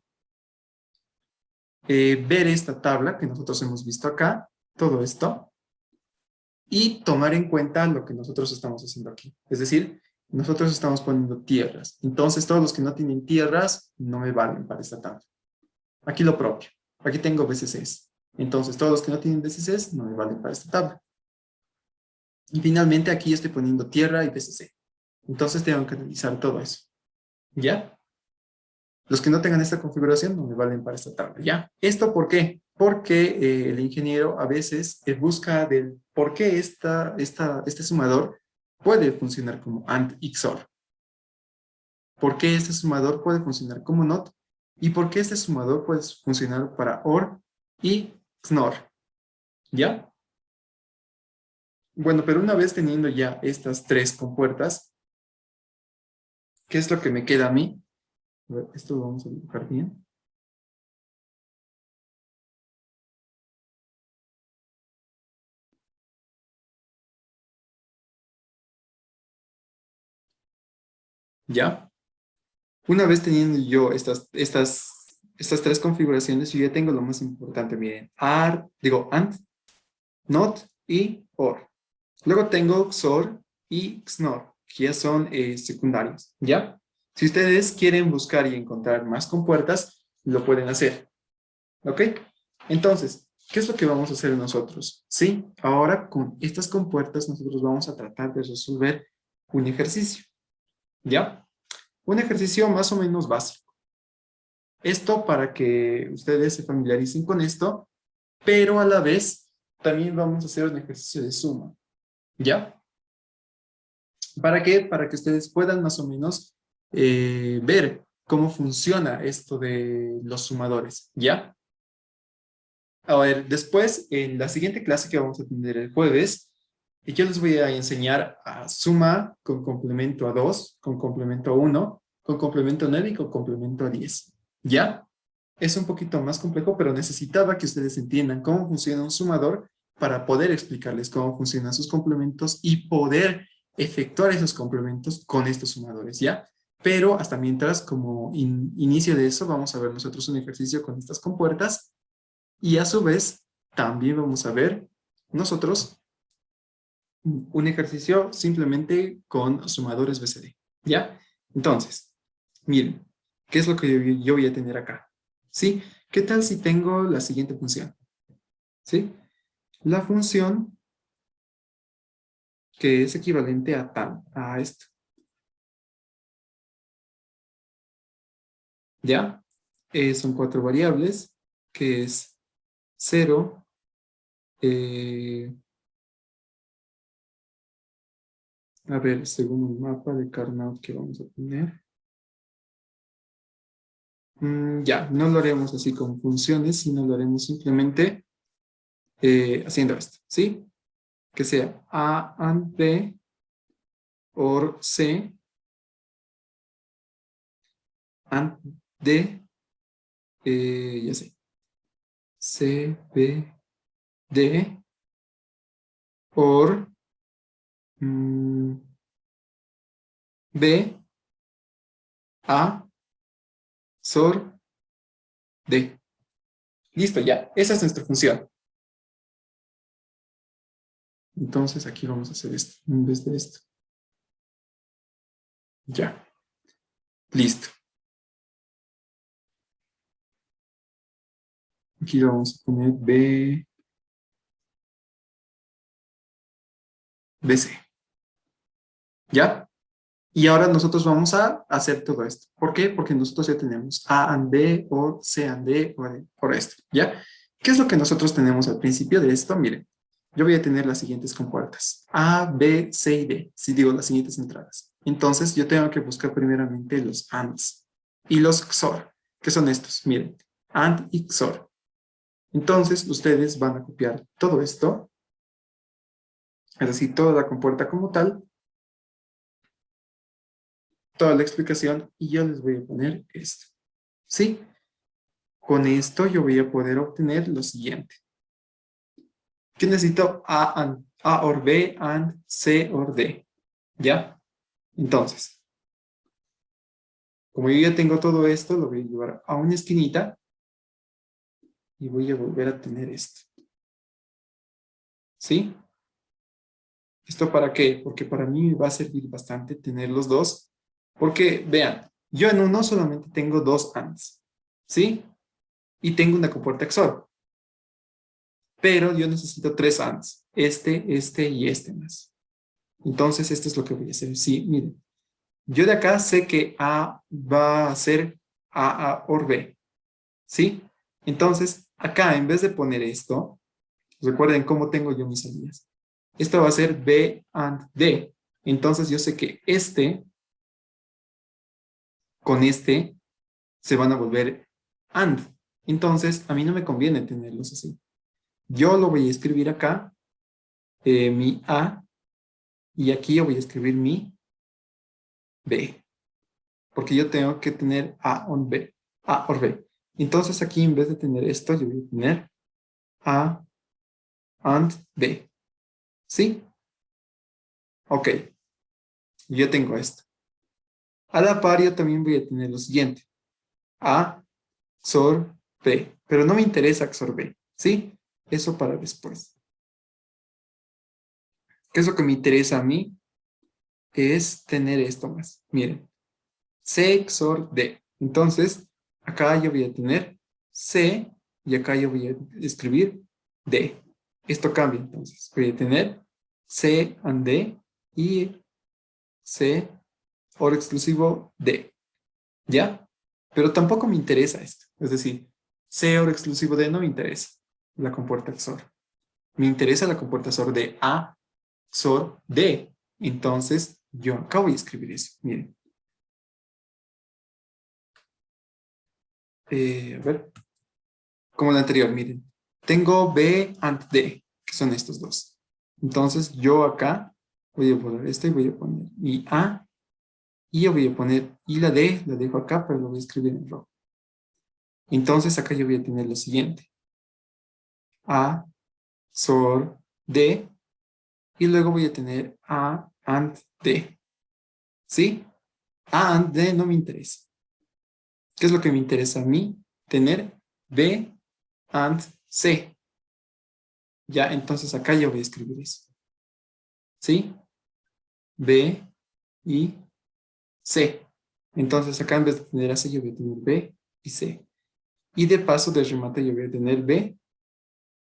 Ver esta tabla que nosotros hemos visto acá, todo esto, y tomar en cuenta lo que nosotros estamos haciendo aquí. Es decir, nosotros estamos poniendo tierras. Entonces, todos los que no tienen tierras no me valen para esta tabla. Aquí lo propio. Aquí tengo BCCs. Entonces, todos los que no tienen BCCs no me valen para esta tabla. Y finalmente aquí estoy poniendo tierra y BCC. Entonces tengo que analizar todo eso. ¿Ya? Los que no tengan esta configuración no me valen para esta tabla. ¿Ya? ¿Esto por qué? Porque el ingeniero a veces busca del por qué este sumador puede funcionar como AND XOR. ¿Por qué este sumador puede funcionar como NOT? ¿Y por qué este sumador puede funcionar para OR y XNOR? ¿Ya? Bueno, pero una vez teniendo ya estas tres compuertas, ¿qué es lo que me queda a mí? A ver, esto lo vamos a dibujar bien. ¿Ya? Una vez teniendo yo estas tres configuraciones, yo ya tengo lo más importante, miren. AND, NOT y OR. Luego tengo XOR y XNOR, que ya son secundarios, ¿ya? Si ustedes quieren buscar y encontrar más compuertas, lo pueden hacer, ¿ok? Entonces, ¿qué es lo que vamos a hacer nosotros? Sí, ahora con estas compuertas nosotros vamos a tratar de resolver un ejercicio, ¿ya? Un ejercicio más o menos básico. Esto para que ustedes se familiaricen con esto, pero a la vez también vamos a hacer un ejercicio de suma, ¿ya? ¿Para qué? Para que ustedes puedan más o menos ver cómo funciona esto de los sumadores, ¿ya? A ver, después, en la siguiente clase que vamos a tener el jueves, yo les voy a enseñar a suma con complemento a 2, con complemento a 1, con complemento a 9 y con complemento a 10, ¿ya? es un poquito más complejo, pero necesitaba que ustedes entiendan cómo funciona un sumador para poder explicarles cómo funcionan sus complementos y poder efectuar esos complementos con estos sumadores, ¿ya? Pero hasta mientras, como inicio de eso, vamos a ver nosotros un ejercicio con estas compuertas y a su vez también vamos a ver nosotros un ejercicio simplemente con sumadores BCD, ¿ya? Entonces, miren, ¿qué es lo que yo voy a tener acá? ¿Sí? ¿Qué tal si tengo la siguiente función? ¿Sí? La función que es equivalente a tal, a esto, ¿ya? Son 4 variables, que es 0, a ver, según el mapa de Carnot que vamos a poner. Ya, no lo haremos así con funciones, sino lo haremos simplemente haciendo esto, ¿sí? Que sea A and B or C and D, ya sé, C, B, D, or B, A, SOR, D. Listo, ya. Esa es nuestra función. Entonces aquí vamos a hacer esto en vez de esto. Ya. Listo. Aquí vamos a poner B, BC. ¿Ya? Y ahora nosotros vamos a hacer todo esto. ¿Por qué? Porque nosotros ya tenemos A and B o C and D por esto. ¿Ya? ¿Qué es lo que nosotros tenemos al principio de esto? Miren, yo voy a tener las siguientes compuertas. A, B, C y D. Si digo las siguientes entradas. Entonces yo tengo que buscar primeramente los ANDs y los XOR, que son estos. Miren, AND y XOR. Entonces ustedes van a copiar todo esto, es decir, toda la compuerta como tal, toda la explicación, y yo les voy a poner esto. ¿Sí? Con esto yo voy a poder obtener lo siguiente. ¿Qué necesito? A or B and C or D. ¿Ya? Entonces, como yo ya tengo todo esto, lo voy a llevar a una esquinita y voy a volver a tener esto. ¿Sí? ¿Esto para qué? Porque para mí me va a servir bastante tener los dos. Porque, vean, yo en uno solamente tengo dos ANDs. ¿Sí? Y tengo una compuerta XOR. Pero yo necesito tres ANDs. Este y este más. Entonces, esto es lo que voy a hacer. Sí, miren. Yo de acá sé que A va a ser A or B. ¿Sí? Entonces, acá en vez de poner esto, recuerden cómo tengo yo mis salidas. Esto va a ser B and D. Entonces, yo sé que este con este se van a volver AND. Entonces, a mí no me conviene tenerlos así. Yo lo voy a escribir acá, mi A, y aquí yo voy a escribir mi B. Porque yo tengo que tener A on B, A or B. Entonces aquí en vez de tener esto, yo voy a tener A and B. ¿Sí? Ok, yo tengo esto. A la par yo también voy a tener lo siguiente. A, XOR, B. Pero no me interesa XOR B. ¿Sí? Eso para después. ¿Qué es lo que me interesa a mí? Es tener esto más. Miren. C XOR D. Entonces, acá yo voy a tener C y acá yo voy a escribir D. Esto cambia entonces. Voy a tener C and D y C OR exclusivo D. ¿Ya? Pero tampoco me interesa esto. Es decir, C OR exclusivo D no me interesa la compuerta XOR. Me interesa la compuerta XOR de A XOR D. Entonces, yo acá voy a escribir eso. Miren. A ver. Como la anterior, miren. Tengo B and D, que son estos dos. Entonces, yo acá voy a poner esto y voy a poner mi A. Y yo voy a poner, y la D la dejo acá, pero lo voy a escribir en rojo. Entonces acá yo voy a tener lo siguiente. A, XOR, D, y luego voy a tener A, AND, D. ¿Sí? A, AND, D no me interesa. ¿Qué es lo que me interesa a mí? Tener B, AND, C. Ya, entonces acá yo voy a escribir eso. ¿Sí? B y C. Entonces acá en vez de tener A, C, yo voy a tener B y C. Y de paso de remate yo voy a tener B,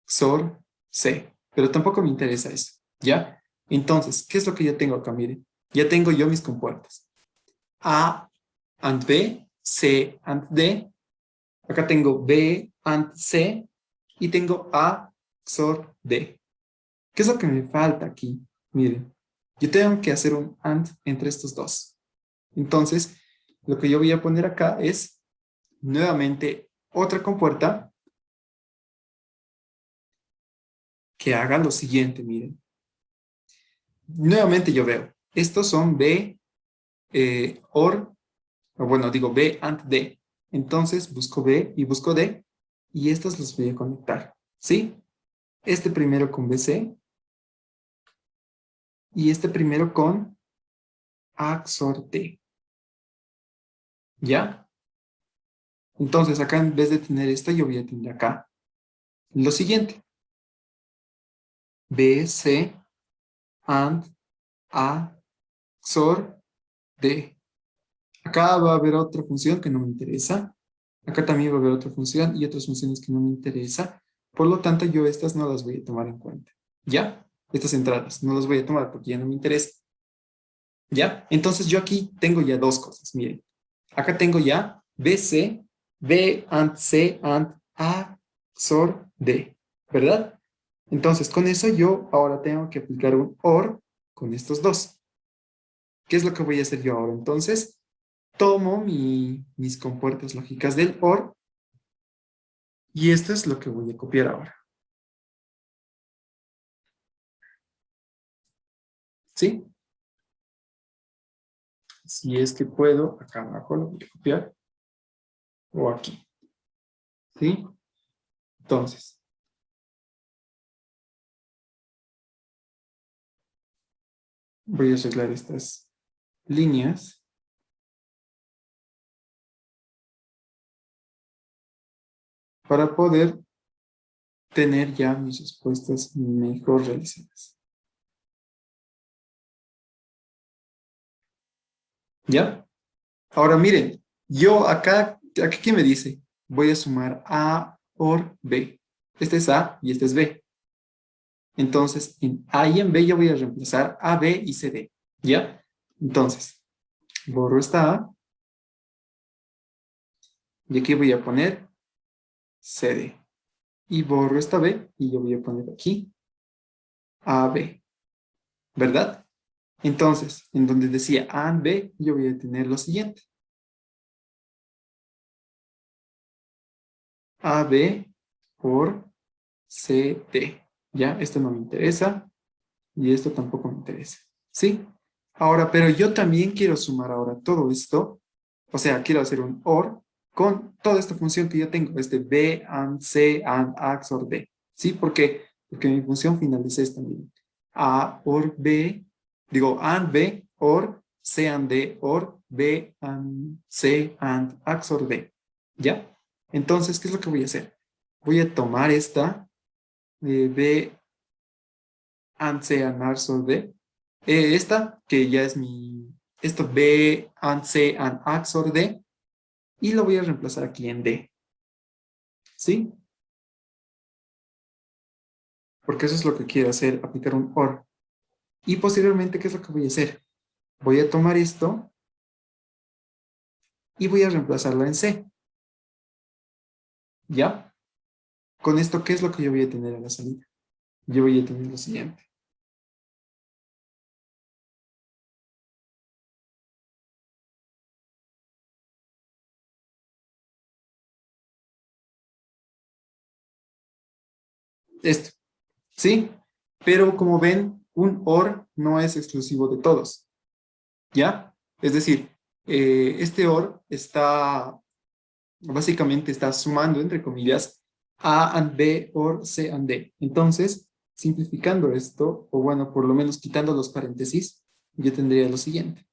XOR, C. Pero tampoco me interesa eso. ¿Ya? Entonces, ¿qué es lo que yo tengo acá? Miren, ya tengo yo mis compuertas. A and B, C and D. Acá tengo B and C y tengo A XOR D. ¿Qué es lo que me falta aquí? Miren, yo tengo que hacer un AND entre estos dos. Entonces, lo que yo voy a poner acá es nuevamente otra compuerta que haga lo siguiente, miren. Nuevamente yo veo, estos son B OR, o bueno, digo B AND D. Entonces busco B y busco D y estos los voy a conectar, ¿sí? Este primero con BC y este primero con A XOR D, ¿ya? Entonces acá en vez de tener esta, yo voy a tener acá lo siguiente. B, C, AND, A, XOR, D. Acá va a haber otra función que no me interesa. Acá también va a haber otra función y otras funciones que no me interesa. Por lo tanto, yo estas no las voy a tomar en cuenta. ¿Ya? Estas entradas no las voy a tomar porque ya no me interesa. ¿Ya? Entonces yo aquí tengo ya dos cosas. Miren, acá tengo ya BC, B AND C AND A XOR D. ¿Verdad? Entonces con eso yo ahora tengo que aplicar un OR con estos dos. ¿Qué es lo que voy a hacer yo ahora? Entonces tomo mis compuertas lógicas del OR y esto es lo que voy a copiar ahora. ¿Sí? Si es que puedo, acá abajo lo voy a copiar o aquí. ¿Sí? Entonces, voy a arreglar estas líneas para poder tener ya mis respuestas mejor realizadas. ¿Ya? Ahora miren, yo acá ¿qué me dice? Voy a sumar A por B. Este es A y este es B. Entonces, en A y en B yo voy a reemplazar A, B y C, D. ¿Ya? Entonces, borro esta A y aquí voy a poner C, D. Y borro esta B y yo voy a poner aquí A, B. ¿Verdad? Entonces, en donde decía A and B, yo voy a tener lo siguiente. AB por CD. ¿Ya? Esto no me interesa y esto tampoco me interesa. ¿Sí? Ahora, pero yo también quiero sumar ahora todo esto. O sea, quiero hacer un OR con toda esta función que yo tengo. Este B and C and A XOR D. ¿Sí? ¿Por qué? Porque mi función final es esta. Miren. A OR B, digo AND B OR C and D OR B and C and A XOR D. ¿Ya? Entonces, ¿qué es lo que voy a hacer? Voy a tomar esta B and C and A XOR D. Esta, que ya es esto B and C and A XOR D, y lo voy a reemplazar aquí en D. ¿Sí? Porque eso es lo que quiero hacer, aplicar un OR. Y posteriormente, ¿qué es lo que voy a hacer? Voy a tomar esto y voy a reemplazarlo en C. ¿Ya? Con esto, ¿qué es lo que yo voy a tener a la salida? Yo voy a tener lo siguiente. Esto. ¿Sí? Pero como ven, un OR no es exclusivo de todos. ¿Ya? Es decir, este OR está Básicamente está sumando, entre comillas, A and B or C and D. Entonces, simplificando esto, o bueno, por lo menos quitando los paréntesis, yo tendría lo siguiente.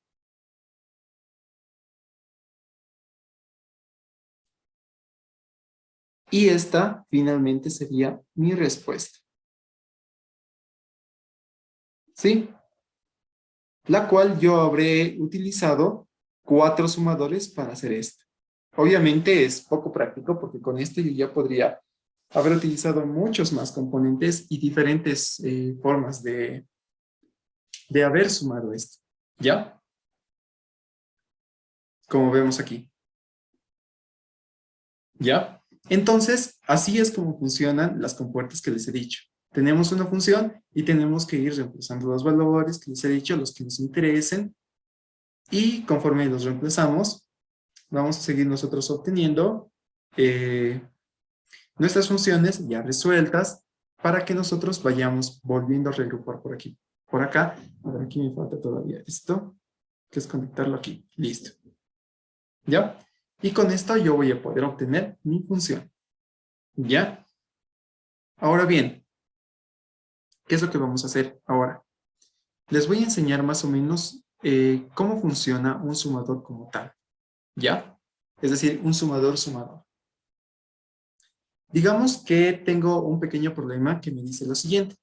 Y esta finalmente sería mi respuesta. ¿Sí? La cual yo habré utilizado 4 sumadores para hacer esto. Obviamente es poco práctico porque con esto yo ya podría haber utilizado muchos más componentes y diferentes formas de haber sumado esto. ¿Ya? Como vemos aquí. ¿Ya? Entonces, así es como funcionan las compuertas que les he dicho. Tenemos una función y tenemos que ir reemplazando los valores que les he dicho, los que nos interesen, y conforme los reemplazamos, vamos a seguir nosotros obteniendo nuestras funciones ya resueltas para que nosotros vayamos volviendo a regrupar por aquí. Por acá, a ver, aquí me falta todavía esto, que es conectarlo aquí. Listo. ¿Ya? Y con esto yo voy a poder obtener mi función. ¿Ya? Ahora bien, ¿qué es lo que vamos a hacer ahora? Les voy a enseñar más o menos cómo funciona un sumador como tal. ¿Ya? Es decir, un sumador. Digamos que tengo un pequeño problema que me dice lo siguiente.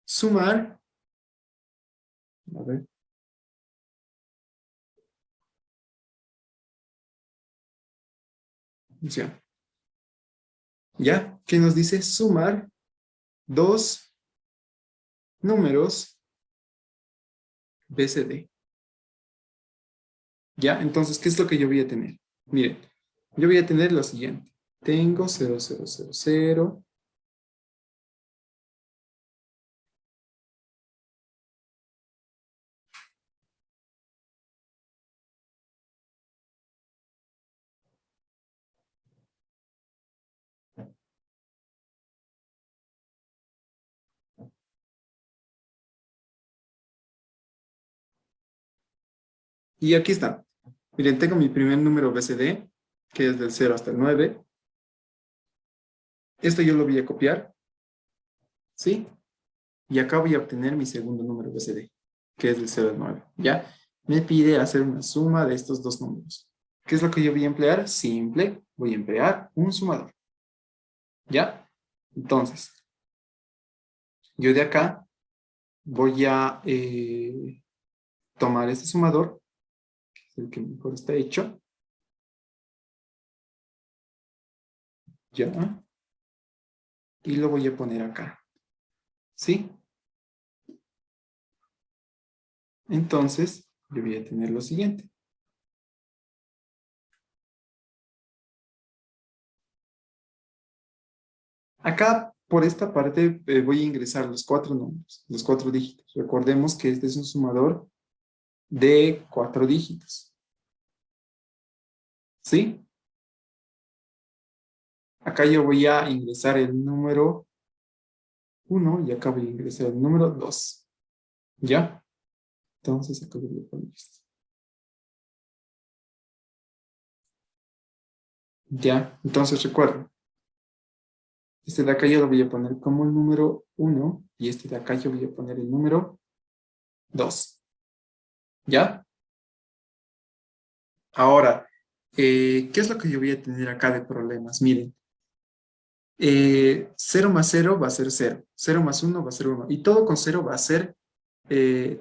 Sumar, a ver, funciona. ¿Ya? Que nos dice sumar dos números BCD. ¿Ya? Entonces, ¿qué es lo que yo voy a tener? Miren, yo voy a tener lo siguiente. Tengo 0000. Y aquí está. Miren, tengo mi primer número BCD, que es del 0 hasta el 9. Esto yo lo voy a copiar, ¿sí? Y acá voy a obtener mi segundo número BCD, que es del 0 al 9, ¿ya? Me pide hacer una suma de estos dos números. ¿Qué es lo que yo voy a emplear? Simple, voy a emplear un sumador, ¿ya? Entonces, yo de acá voy a tomar este sumador, que es el que mejor está hecho, ¿ya? Y lo voy a poner acá, ¿sí? Entonces, yo voy a tener lo siguiente. Acá, por esta parte, voy a ingresar los 4 números, los 4 dígitos. Recordemos que este es un sumador de 4 dígitos. ¿Sí? Acá yo voy a ingresar el número 1 y acá voy a ingresar el número 2. ¿Ya? Entonces, acá voy a poner esto. ¿Ya? Entonces, recuerden, este de acá yo lo voy a poner como el número 1 y este de acá yo voy a poner el número 2. ¿Ya? Ahora, ¿qué es lo que yo voy a tener acá de problemas? Miren, 0 más 0 va a ser 0, 0 más 1 va a ser 1, y todo con 0 va a ser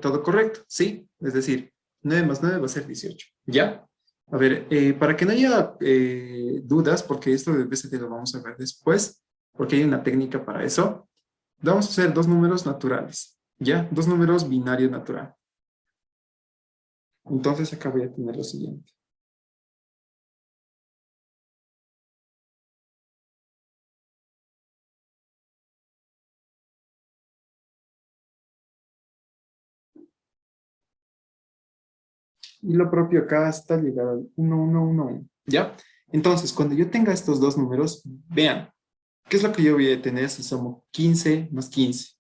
todo correcto, ¿sí? Es decir, 9 más 9 va a ser 18, ¿ya? A ver, para que no haya dudas, porque esto de BCD lo vamos a ver después, porque hay una técnica para eso, vamos a hacer dos números naturales, ¿ya? Dos números binarios natural. Entonces acá voy a tener lo siguiente. Y lo propio acá está ligado al 1, 1, 1, 1, ¿ya? Entonces, cuando yo tenga estos dos números, vean, ¿qué es lo que yo voy a tener si somos 15 más 15?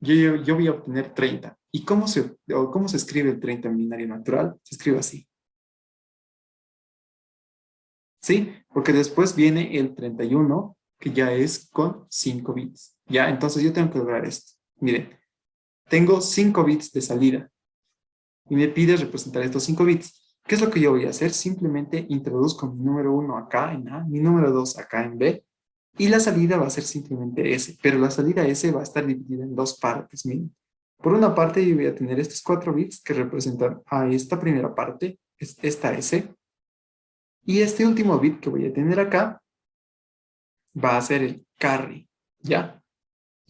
Yo voy a obtener 30. ¿Y cómo se escribe el 30 en binario natural? Se escribe así. ¿sí? Porque después viene el 31, que ya es con 5 bits, ¿ya? Entonces yo tengo que lograr esto. Miren, tengo 5 bits de salida y me pide representar estos 5 bits. ¿Qué es lo que yo voy a hacer? Simplemente introduzco mi número 1 acá en A, mi número 2 acá en B, y la salida va a ser simplemente S, pero la salida S va a estar dividida en dos partes, miren. Por una parte yo voy a tener estos 4 bits que representan a esta primera parte, es esta S, y este último bit que voy a tener acá va a ser el carry, ¿ya?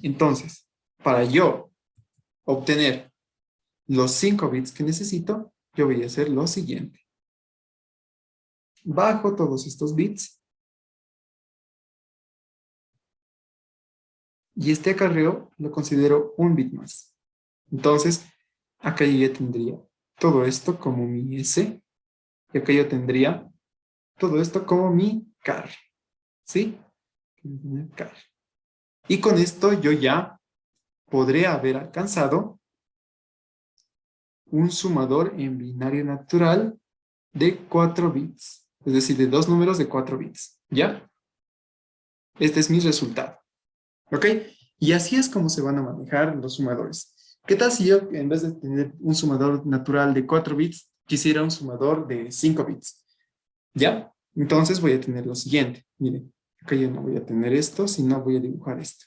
Entonces, para yo obtener los 5 bits que necesito, yo voy a hacer lo siguiente. Bajo todos estos bits y este acarreo lo considero un bit más. Entonces, acá yo ya tendría todo esto como mi S y acá yo tendría todo esto como mi carry, ¿sí? Carry. Y con esto yo ya podré haber alcanzado un sumador en binario natural de 4 bits, es decir, de dos números de 4 bits, ¿ya? Este es mi resultado, ¿ok? Y así es como se van a manejar los sumadores. ¿Qué tal si yo, en vez de tener un sumador natural de 4 bits, quisiera un sumador de 5 bits? ¿Ya? Entonces voy a tener lo siguiente. Miren, acá yo no voy a tener esto, sino voy a dibujar esto.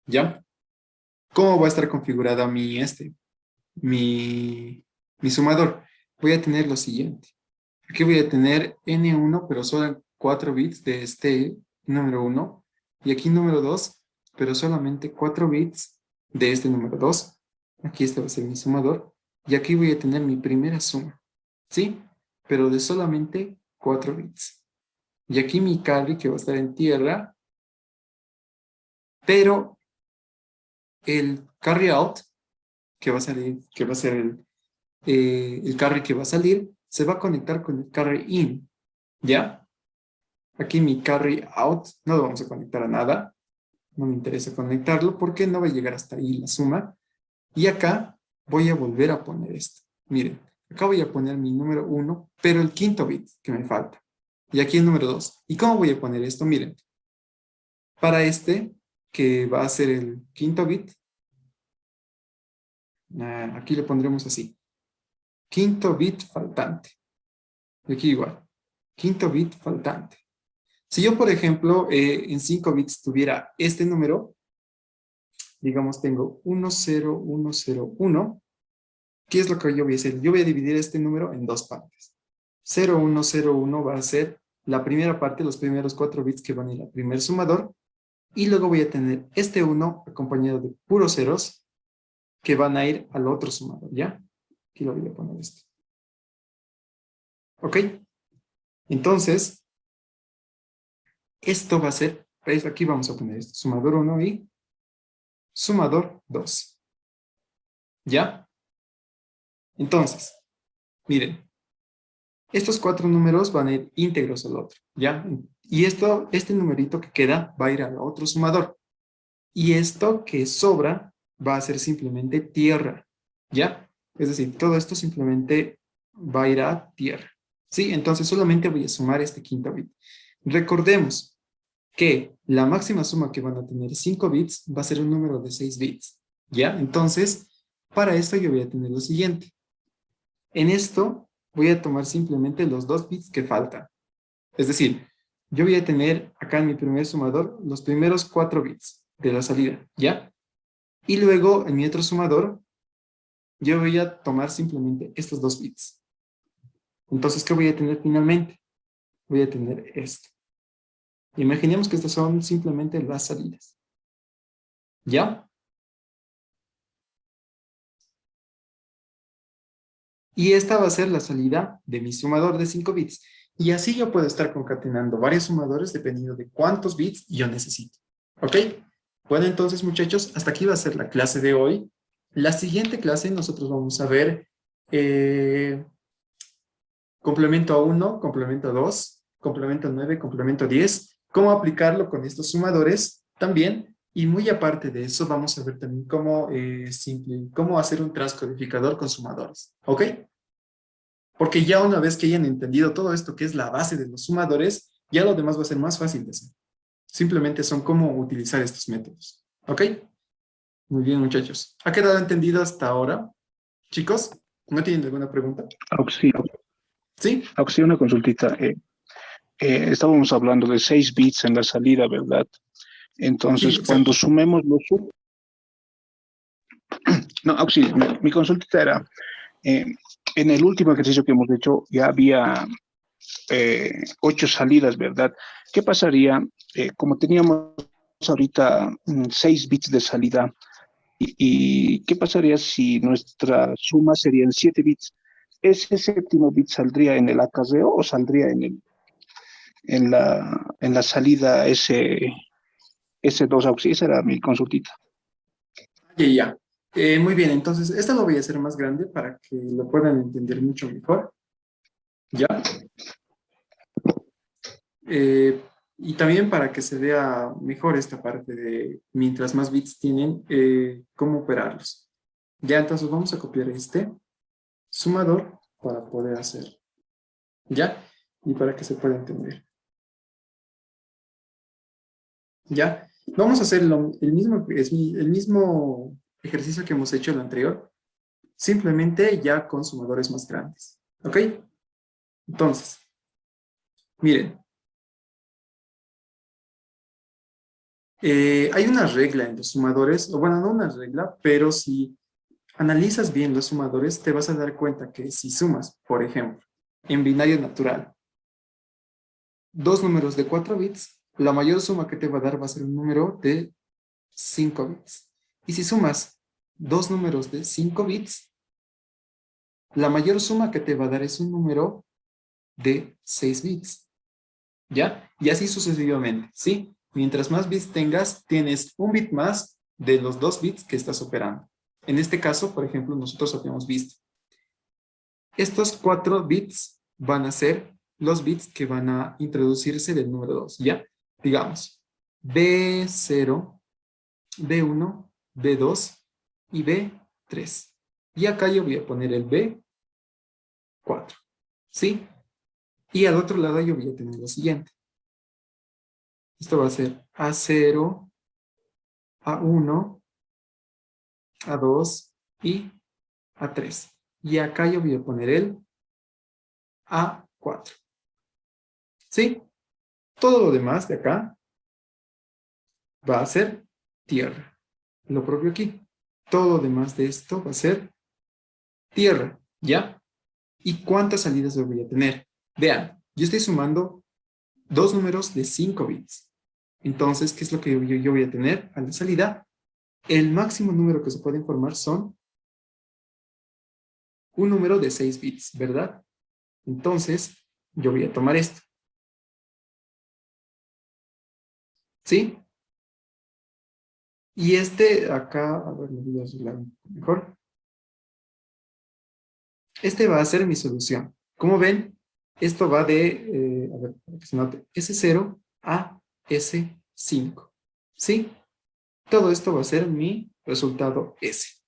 ¿Ya? ¿Cómo va a estar configurada mi, mi sumador? Voy a tener lo siguiente. Aquí voy a tener N1, pero solo en 4 bits de este número 1. Y aquí número 2, pero solamente 4 bits de este número 2. Aquí este va a ser mi sumador. Y aquí voy a tener mi primera suma. ¿Sí? Pero de solamente 4 bits. Y aquí mi carry que va a estar en tierra. Pero el carry out, que va a salir, que va a ser el carry que va a salir, se va a conectar con el carry in. ¿Ya? Aquí mi carry out no lo vamos a conectar a nada. No me interesa conectarlo porque no va a llegar hasta ahí la suma. Y acá voy a volver a poner esto. Miren, acá voy a poner mi número 1, pero el quinto bit que me falta. Y aquí el número 2. ¿Y cómo voy a poner esto? Miren, para este, que va a ser el quinto bit, aquí le pondremos así. Quinto bit faltante. Y aquí igual. Quinto bit faltante. Si yo, por ejemplo, en 5 bits tuviera este número, digamos, tengo 10101. ¿Qué es lo que yo voy a hacer? Yo voy a dividir este número en dos partes. 0101 va a ser la primera parte, los primeros 4 bits que van a ir al primer sumador. Y luego voy a tener este 1 acompañado de puros ceros que van a ir al otro sumador, ¿ya? Aquí lo voy a poner esto. ¿Ok? Entonces, esto va a ser, ¿veis? Aquí vamos a poner esto, sumador 1 y sumador 2. ¿Ya? Entonces, miren, estos 4 números van a ir íntegros al otro, ¿ya? Y este numerito que queda va a ir al otro sumador. Y esto que sobra va a ser simplemente tierra, ¿ya? Es decir, todo esto simplemente va a ir a tierra, ¿sí? Entonces solamente voy a sumar este quinto bit. Recordemos que la máxima suma que van a tener 5 bits va a ser un número de 6 bits, ¿ya? Entonces, para esto yo voy a tener lo siguiente. En esto voy a tomar simplemente los 2 bits que faltan. Es decir, yo voy a tener acá en mi primer sumador los primeros 4 bits de la salida, ¿ya? Y luego en mi otro sumador yo voy a tomar simplemente estos 2 bits. Entonces, ¿qué voy a tener finalmente? Voy a tener esto. Imaginemos que estas son simplemente las salidas, ¿ya? Y esta va a ser la salida de mi sumador de 5 bits. Y así yo puedo estar concatenando varios sumadores dependiendo de cuántos bits yo necesito. ¿Ok? Bueno, entonces, muchachos, hasta aquí va a ser la clase de hoy. La siguiente clase nosotros vamos a ver complemento 1, complemento 2, complemento 9, complemento 10, cómo aplicarlo con estos sumadores también. Y muy aparte de eso, vamos a ver también cómo hacer un transcodificador con sumadores. ¿Ok? Porque ya una vez que hayan entendido todo esto que es la base de los sumadores, ya lo demás va a ser más fácil de hacer. Simplemente son cómo utilizar estos métodos. ¿Ok? Muy bien, muchachos. ¿Ha quedado entendido hasta ahora? Chicos, ¿no tienen alguna pregunta? Auxilio, ¿Sí? auxilio, una consultita. Estábamos hablando de 6 bits en la salida, ¿verdad? Sí, Entonces, cuando exacto. sumemos los... No, auxilio, mi consultita era, eh, en el último ejercicio que hemos hecho ya había 8 salidas, ¿verdad? ¿Qué pasaría, como teníamos ahorita 6 bits de salida, y qué pasaría si nuestra suma serían 7 bits? ¿Ese séptimo bit saldría en el acarreo o saldría en la salida S2 auxilio? Esa era mi consultita. Ya, ya. Muy bien, entonces, esta lo voy a hacer más grande para que lo puedan entender mucho mejor. ¿Ya? Eh, y también para que se vea mejor esta parte de, mientras más bits tienen, cómo operarlos. Ya, entonces vamos a copiar este sumador para poder hacer. ¿Ya? Y para que se pueda entender. ¿Ya? Vamos a hacer el mismo ejercicio que hemos hecho el anterior, simplemente ya con sumadores más grandes. ¿Ok? Entonces, miren, hay una regla en los sumadores, o bueno, no una regla, pero si analizas bien los sumadores, te vas a dar cuenta que si sumas, por ejemplo, en binario natural, dos números de 4 bits, la mayor suma que te va a dar va a ser un número de 5 bits. Y si sumas dos números de 5 bits, la mayor suma que te va a dar es un número de 6 bits. ¿Ya? Y así sucesivamente, ¿sí? Mientras más bits tengas, tienes un bit más de los 2 bits que estás operando. En este caso, por ejemplo, nosotros habíamos visto. Estos 4 bits van a ser los bits que van a introducirse del número 2, ¿ya? Digamos, B0, B1, B2 y B3. Y acá yo voy a poner el B4, ¿sí? Y al otro lado yo voy a tener lo siguiente. Esto va a ser A0, A1, A2 y A3. Y acá yo voy a poner el A4. ¿Sí? Todo lo demás de acá va a ser tierra. Lo propio aquí. Todo lo demás de esto va a ser tierra. ¿Ya? ¿Y cuántas salidas yo voy a tener? Vean, yo estoy sumando dos números de 5 bits. Entonces, ¿qué es lo que yo voy a tener a la salida? El máximo número que se puede formar son un número de 6 bits, ¿verdad? Entonces, yo voy a tomar esto. ¿Sí? Y este acá, a ver, lo voy a arreglar un poco mejor. Este va a ser mi solución. Como ven, esto va de, a ver, para que se note, S0 a S5. ¿Sí? Todo esto va a ser mi resultado S.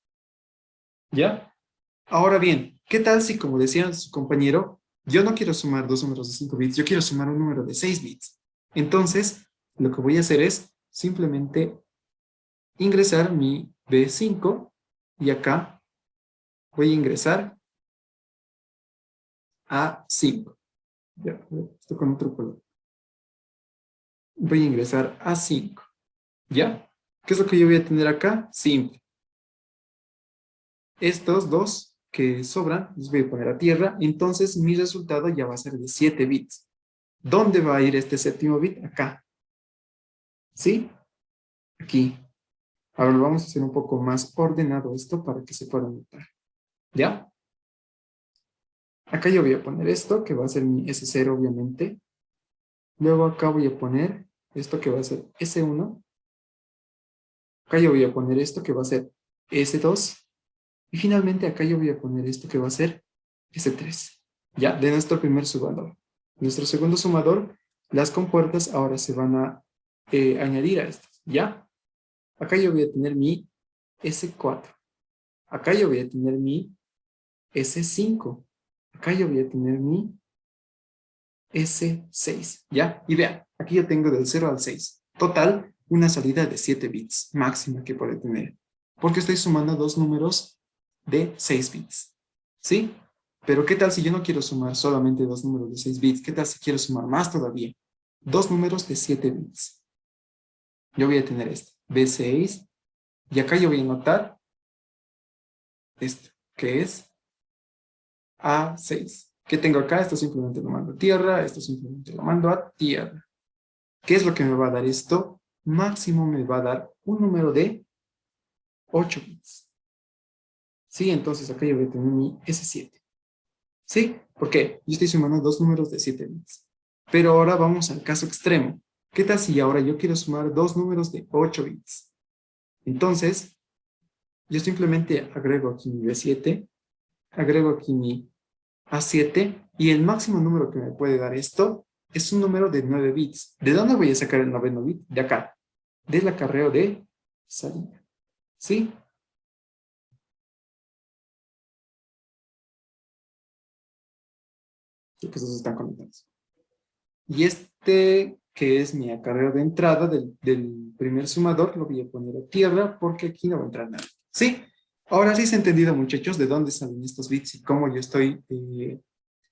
¿Ya? Ahora bien, ¿qué tal si, como decía su compañero, yo no quiero sumar dos números de 5 bits, yo quiero sumar un número de 6 bits? Entonces, lo que voy a hacer es simplemente ingresar mi B5 y acá voy a ingresar A5. Ya, esto con otro color. Voy a ingresar A5. ¿Ya? ¿Qué es lo que yo voy a tener acá? Simple. Estos dos que sobran los voy a poner a tierra. Entonces mi resultado ya va a ser de 7 bits. ¿Dónde va a ir este séptimo bit? Acá. ¿Sí? Aquí. Ahora lo vamos a hacer un poco más ordenado esto para que se pueda notar. ¿Ya? Acá yo voy a poner esto, que va a ser mi S0, obviamente. Luego acá voy a poner esto que va a ser S1. Acá yo voy a poner esto que va a ser S2. Y finalmente acá yo voy a poner esto que va a ser S3. Ya, de nuestro primer subvalor. Nuestro segundo sumador, las compuertas ahora se van a añadir a estas, ¿ya? Acá yo voy a tener mi S4. Acá yo voy a tener mi S5. Acá yo voy a tener mi S6, ¿ya? Y vean, aquí yo tengo del 0 al 6. Total, una salida de 7 bits máxima que puede tener. Porque estoy sumando dos números de 6 bits, ¿sí? Pero ¿qué tal si yo no quiero sumar solamente dos números de 6 bits? ¿Qué tal si quiero sumar más todavía? Dos números de 7 bits. Yo voy a tener este, B6, y acá yo voy a anotar esto, que es A6. ¿Qué tengo acá? Esto simplemente lo mando a tierra, esto simplemente lo mando a tierra. ¿Qué es lo que me va a dar esto? Máximo me va a dar un número de 8 bits. ¿Sí? Entonces acá yo voy a tener mi S7. ¿Sí? ¿Por qué? Yo estoy sumando dos números de 7 bits. Pero ahora vamos al caso extremo. ¿Qué tal si ahora yo quiero sumar dos números de 8 bits? Entonces, yo simplemente agrego aquí mi B7, agrego aquí mi A7, y el máximo número que me puede dar esto es un número de 9 bits. ¿De dónde voy a sacar el noveno bit? De acá, del acarreo de salida. ¿Sí? Creo que esos están conectados. Y este, que es mi acarreo de entrada del primer sumador, lo voy a poner a tierra porque aquí no va a entrar nada. ¿Sí? Ahora sí se ha entendido, muchachos, de dónde salen estos bits y cómo yo estoy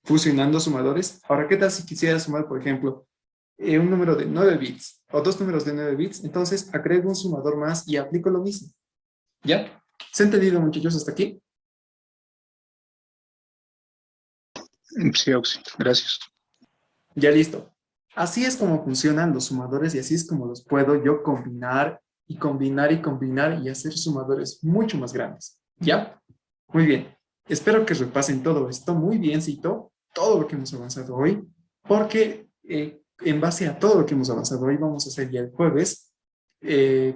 fusionando sumadores. Ahora, ¿qué tal si quisiera sumar, por ejemplo, un número de 9 bits o dos números de 9 bits? Entonces agrego un sumador más y aplico lo mismo. ¿Ya? ¿Se ha entendido, muchachos, hasta aquí? Sí, Oxy, gracias. Ya listo. Así es como funcionan los sumadores y así es como los puedo yo combinar y combinar y combinar y hacer sumadores mucho más grandes. ¿Ya? Muy bien. Espero que repasen todo esto muy biencito, todo lo que hemos avanzado hoy, porque en base a todo lo que hemos avanzado hoy vamos a hacer ya el jueves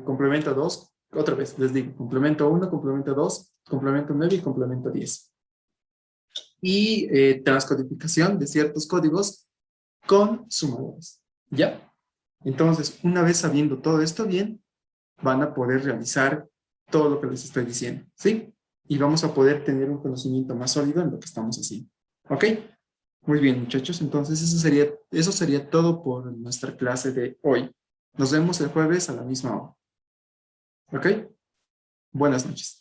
complemento 2, otra vez les digo, complemento 1, complemento 2, complemento 9 y complemento 10. Y transcodificación de ciertos códigos con sumadores, ¿ya? Entonces, una vez sabiendo todo esto bien, van a poder realizar todo lo que les estoy diciendo, ¿sí? Y vamos a poder tener un conocimiento más sólido en lo que estamos haciendo, ¿ok? Muy bien, muchachos, entonces eso sería todo por nuestra clase de hoy. Nos vemos el jueves a la misma hora, ¿ok? Buenas noches.